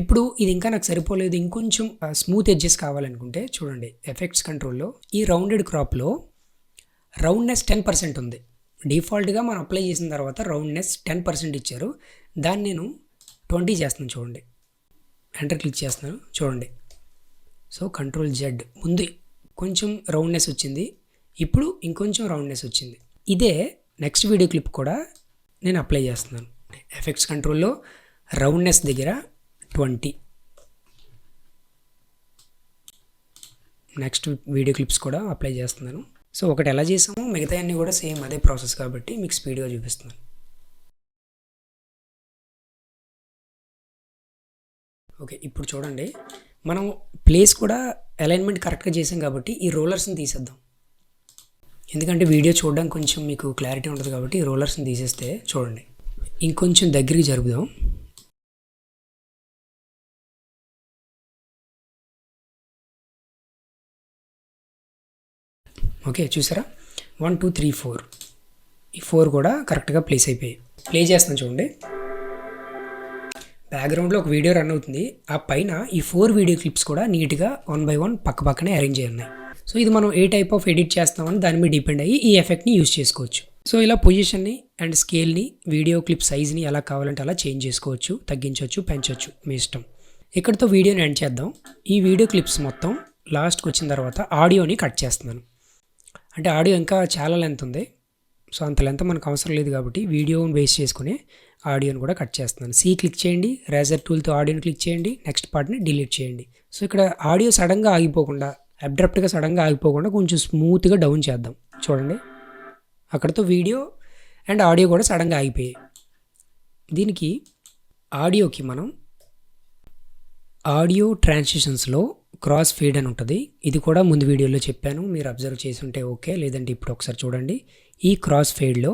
ఇప్పుడు ఇది ఇంకా నాకు సరిపోలేదు, ఇంకొంచెం స్మూత్ ఎడ్జెస్ కావాలనుకుంటే చూడండి ఎఫెక్ట్స్ కంట్రోల్లో ఈ రౌండెడ్ క్రాప్లో రౌండ్నెస్ 10% ఉంది. డిఫాల్ట్గా మనం అప్లై చేసిన తర్వాత రౌండ్నెస్ 10% ఇచ్చారు. దాన్ని నేను 20 చేస్తున్నాను. చూడండి, ఎంటర్ క్లిక్ చేస్తున్నాను. చూడండి, సో కంట్రోల్ జెడ్ ముందు కొంచెం రౌండ్నెస్ వచ్చింది, ఇప్పుడు ఇంకొంచెం రౌండ్నెస్ వచ్చింది. ఇదే నెక్స్ట్ వీడియో క్లిప్ కూడా నేను అప్లై చేస్తున్నాను. ఎఫెక్ట్స్ కంట్రోల్లో రౌండ్నెస్ దగ్గర 20. నెక్స్ట్ వీడియో క్లిప్స్ కూడా అప్లై చేస్తున్నాను. సో ఒకటి ఎలా చేసామో మిగతా అన్నీ కూడా సేమ్ అదే ప్రాసెస్ కాబట్టి మీకు స్పీడ్గా చూపిస్తున్నాను. ఓకే, ఇప్పుడు చూడండి మనం ప్లేస్ కూడా అలైన్మెంట్ కరెక్ట్గా చేసాం కాబట్టి ఈ రోలర్స్ని తీసేద్దాం. ఎందుకంటే వీడియో చూడడానికి కొంచెం మీకు క్లారిటీ ఉంటుంది కాబట్టి ఈ రోలర్స్ని తీసేస్తే చూడండి ఇంకొంచెం దగ్గరికి జరుపుదాం. ఓకే, చూసారా? 1 2 3 4 ఈ 4 కూడా కరెక్ట్గా ప్లేస్ అయిపోయాయి. ప్లే చేస్తాను చూడండి. బ్యాక్గ్రౌండ్లో ఒక వీడియో రన్ అవుతుంది. ఆ పైన ఈ 4 వీడియో క్లిప్స్ కూడా నీట్గా 1 by 1 పక్కనే అరేంజ్ అయ్యి ఉన్నాయి. సో ఇది మనం ఏ టైప్ ఆఫ్ ఎడిట్ చేస్తామని దాని మీద డిపెండ్ అయ్యి ఈ ఎఫెక్ట్ని యూజ్ చేసుకోవచ్చు. సో ఇలా పొజిషన్ని అండ్ స్కేల్ని వీడియో క్లిప్ సైజ్ని ఎలా కావాలంటే అలా చేంజ్ చేసుకోవచ్చు, తగ్గించవచ్చు, పెంచవచ్చు, మీ ఇష్టం. ఇక్కడితో వీడియోని ఎండ్ చేద్దాం. ఈ వీడియో క్లిప్స్ మొత్తం లాస్ట్కి వచ్చిన తర్వాత ఆడియోని కట్ చేస్తున్నాను. అంటే ఆడియో ఇంకా చాలా లెంత్ ఉంది, సో అంత లెంత్ మనకు అవసరం లేదు కాబట్టి వీడియోని బేస్ చేసుకుని ఆడియోని కూడా కట్ చేస్తున్నాను. సి క్లిక్ చేయండి, రేజర్ టూల్తో ఆడియోని క్లిక్ చేయండి, నెక్స్ట్ పార్ట్ని డిలీట్ చేయండి. సో ఇక్కడ ఆడియో సడన్గా ఆగిపోకుండా, అబ్రప్ట్గా సడన్గా ఆగిపోకుండా కొంచెం స్మూత్గా డౌన్ చేద్దాం. చూడండి, అక్కడితో వీడియో అండ్ ఆడియో కూడా సడన్గా ఆగిపోయాయి. దీనికి ఆడియోకి మనం ఆడియో ట్రాన్సిషన్స్లో క్రాస్ ఫేడ్ అని ఉంటుంది. ఇది కూడా ముందు వీడియోలో చెప్పాను, మీరు అబ్జర్వ్ చేసి ఉంటే ఓకే, లేదంటే ఇప్పుడు ఒకసారి చూడండి. ఈ క్రాస్ ఫేడ్లో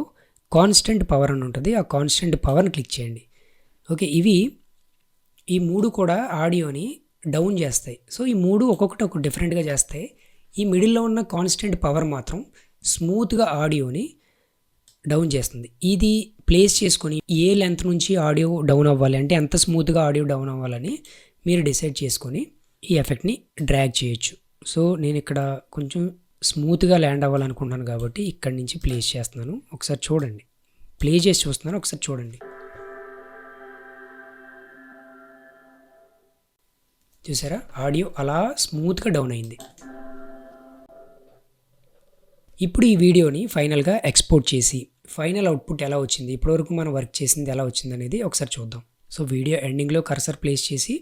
కాన్స్టెంట్ పవర్ అని ఉంటుంది. ఆ కాన్స్టెంట్ పవర్ని క్లిక్ చేయండి. ఓకే, ఈ 3 కూడా ఆడియోని డౌన్ చేస్తాయి. సో ఈ 3 ఒక్కొక్కటి ఒక డిఫరెంట్గా చేస్తాయి. ఈ మిడిల్లో ఉన్న కాన్స్టెంట్ పవర్ మాత్రం స్మూత్గా ఆడియోని డౌన్ చేస్తుంది. ఇది ప్లేస్ చేసుకొని ఏ లెంత్ నుంచి ఆడియో డౌన్ అవ్వాలి, అంటే ఎంత స్మూత్గా ఆడియో డౌన్ అవ్వాలని మీరు డిసైడ్ చేసుకొని ఈ ఎఫెక్ట్ని డ్రాగ్ చేయొచ్చు. సో నేను ఇక్కడ కొంచెం స్మూత్గా ల్యాండ్ అవ్వాలనుకుంటున్నాను కాబట్టి ఇక్కడి నుంచి ప్లేస్ చేస్తున్నాను. ఒకసారి చూడండి, ప్లే చేసి చూస్తున్నాను, ఒకసారి చూడండి. చూసారా, ఆడియో అలా స్మూత్గా డౌన్ అయింది. ఇప్పుడు ఈ వీడియోని ఫైనల్గా ఎక్స్పోర్ట్ చేసి ఫైనల్ అవుట్పుట్ ఎలా వచ్చింది, ఇప్పటివరకు మనం వర్క్ చేసింది ఎలా వచ్చింది అనేది ఒకసారి చూద్దాం. సో వీడియో ఎండింగ్లో కర్సర్ ప్లేస్ చేసి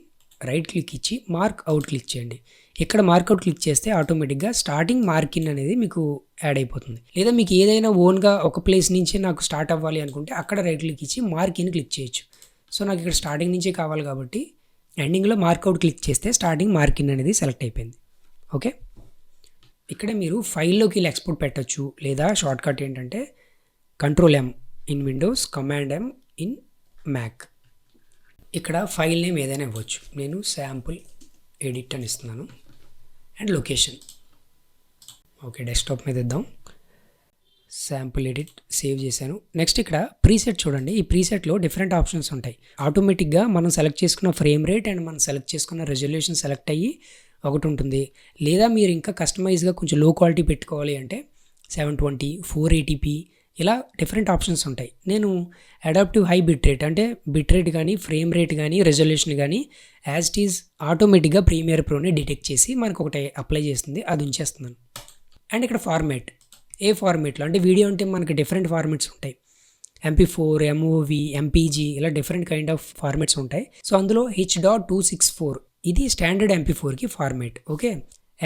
రైట్ క్లిక్ ఇచ్చి మార్క్ అవుట్ క్లిక్ చేయండి. ఇక్కడ మార్క్ అవుట్ క్లిక్ చేస్తే ఆటోమేటిక్గా స్టార్టింగ్ మార్కిన్ అనేది మీకు యాడ్ అయిపోతుంది. లేదా మీకు ఏదైనా ఓన్గా ఒక ప్లేస్ నుంచి నాకు స్టార్ట్ అవ్వాలి అనుకుంటే అక్కడ రైట్ క్లిక్ ఇచ్చి మార్కిన్ క్లిక్ చేయొచ్చు. సో నాకు ఇక్కడ స్టార్టింగ్ నుంచే కావాలి కాబట్టి ఎండింగ్లో మార్క్అవుట్ క్లిక్ చేస్తే స్టార్టింగ్ మార్కిన్ అనేది సెలెక్ట్ అయిపోయింది. ఓకే, ఇక్కడ మీరు ఫైల్లోకి వెళ్ళి ఎక్స్పోర్ట్ పెట్టచ్చు, లేదా షార్ట్కట్ ఏంటంటే control M in Windows, command M in Mac. ఇక్కడ ఫైల్ నేమ్ ఏదైనా ఇవ్వచ్చు. నేను శాంపుల్ ఎడిట్ అని ఇస్తున్నాను అండ్ లొకేషన్. ఓకే, డెస్క్టాప్ మీద ఇద్దాం. శాంపుల్ ఎడిట్ సేవ్ చేశాను. నెక్స్ట్ ఇక్కడ ప్రీసెట్ చూడండి. ఈ ప్రీసెట్లో డిఫరెంట్ ఆప్షన్స్ ఉంటాయి. ఆటోమేటిక్గా మనం సెలెక్ట్ చేసుకున్న ఫ్రేమ్ రేట్ అండ్ మనం సెలెక్ట్ చేసుకున్న రెజల్యూషన్ సెలెక్ట్ అయ్యి ఒకటి ఉంటుంది. లేదా మీరు ఇంకా కస్టమైజ్గా కొంచెం లో క్వాలిటీ పెట్టుకోవాలి అంటే 720, 480p ఇలా డిఫరెంట్ ఆప్షన్స్ ఉంటాయి. నేను అడాప్టివ్ హై బిట్ రేట్ అంటే బిట్ రేట్ కానీ ఫ్రేమ్ రేట్ కానీ రెజల్యూషన్ కానీ యాజ్ ఇట్ ఈజ్ ఆటోమేటిక్గా ప్రీమియర్ ప్రోని డిటెక్ట్ చేసి మనకు ఒకటి అప్లై చేస్తుంది, అది ఉంచేస్తున్నాను. అండ్ ఇక్కడ ఫార్మేట్, ఏ ఫార్మేట్లో అంటే వీడియో అంటే మనకి డిఫరెంట్ ఫార్మేట్స్ ఉంటాయి. MP4, MOV, MPG ఇలా డిఫరెంట్ కైండ్ ఆఫ్ ఫార్మేట్స్ ఉంటాయి. సో అందులో H.264 ఇది స్టాండర్డ్ MP4కి ఫార్మేట్. ఓకే,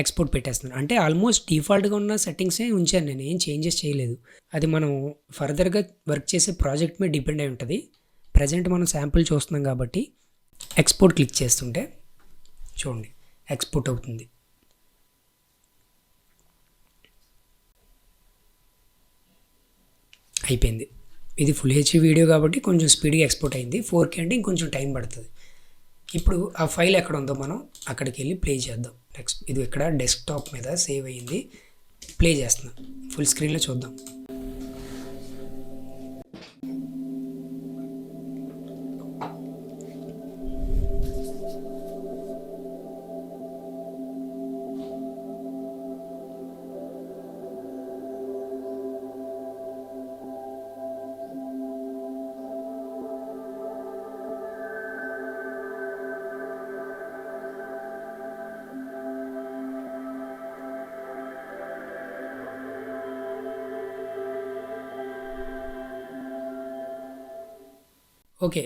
ఎక్స్పోర్ట్ పెట్టేస్తున్నాను. అంటే ఆల్మోస్ట్ డిఫాల్ట్గా ఉన్న సెట్టింగ్సే ఉంచాను, నేను ఏం చేంజెస్ చేయలేదు. అది మనం ఫర్దర్గా వర్క్ చేసే ప్రాజెక్ట్ మీద డిపెండ్ అయి ఉంటుంది. ప్రజెంట్ మనం శాంపుల్ చూస్తున్నాం కాబట్టి ఎక్స్పోర్ట్ క్లిక్ చేస్తుంటే చూడండి ఎక్స్పోర్ట్ అవుతుంది. అయిపోయింది. ఇది ఫుల్ హెచ్డీ వీడియో కాబట్టి కొంచెం స్పీడ్గా ఎక్స్పోర్ట్ అయింది. 4K అంటే ఇంకొంచెం టైం పడుతుంది. ఇప్పుడు ఆ ఫైల్ ఎక్కడ ఉందో మనం అక్కడికి వెళ్ళి ప్లే చేద్దాం. నెక్స్ట్ ఇది ఇక్కడ డెస్క్టాప్ మీద సేవ్ అయ్యింది, ప్లే చేస్తున్నాం. ఫుల్ స్క్రీన్లో చూద్దాం. ఓకే,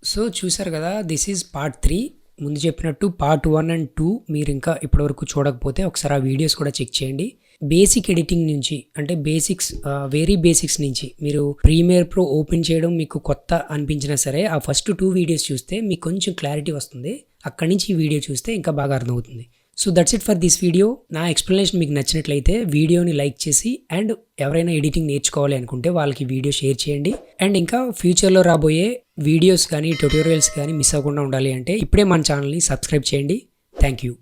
సో చూసారు కదా, దిస్ ఈజ్ పార్ట్ 3. ముందు చెప్పినట్టు పార్ట్ 1 and 2 మీరు ఇంకా ఇప్పటివరకు చూడకపోతే ఒకసారి ఆ వీడియోస్ కూడా చెక్ చేయండి. బేసిక్ ఎడిటింగ్ నుంచి, అంటే బేసిక్స్, వెరీ బేసిక్స్ నుంచి మీరు ప్రీమియర్ ప్రో ఓపెన్ చేయడం మీకు కొత్త అనిపించినా సరే ఆ ఫస్ట్ 2 వీడియోస్ చూస్తే మీకు కొంచెం క్లారిటీ వస్తుంది. అక్కడి నుంచి ఈ వీడియో చూస్తే ఇంకా బాగా అర్థమవుతుంది. So that's it for this video. నా ఎక్స్ప్లెనేషన్ మీకు నచ్చినట్లయితే వీడియోని లైక్ చేసి, అండ్ ఎవరైనా ఎడిటింగ్ నేర్చుకోవాలి అనుకుంటే వాళ్ళకి వీడియో షేర్ చేయండి. అండ్ ఇంకా ఫ్యూచర్లో రాబోయే వీడియోస్ కానీ ట్యుటోరియల్స్ కానీ మిస్ అవ్వకుండా ఉండాలి అంటే ఇప్పుడే మన ఛానల్ని సబ్స్క్రైబ్ చేయండి. Thank you.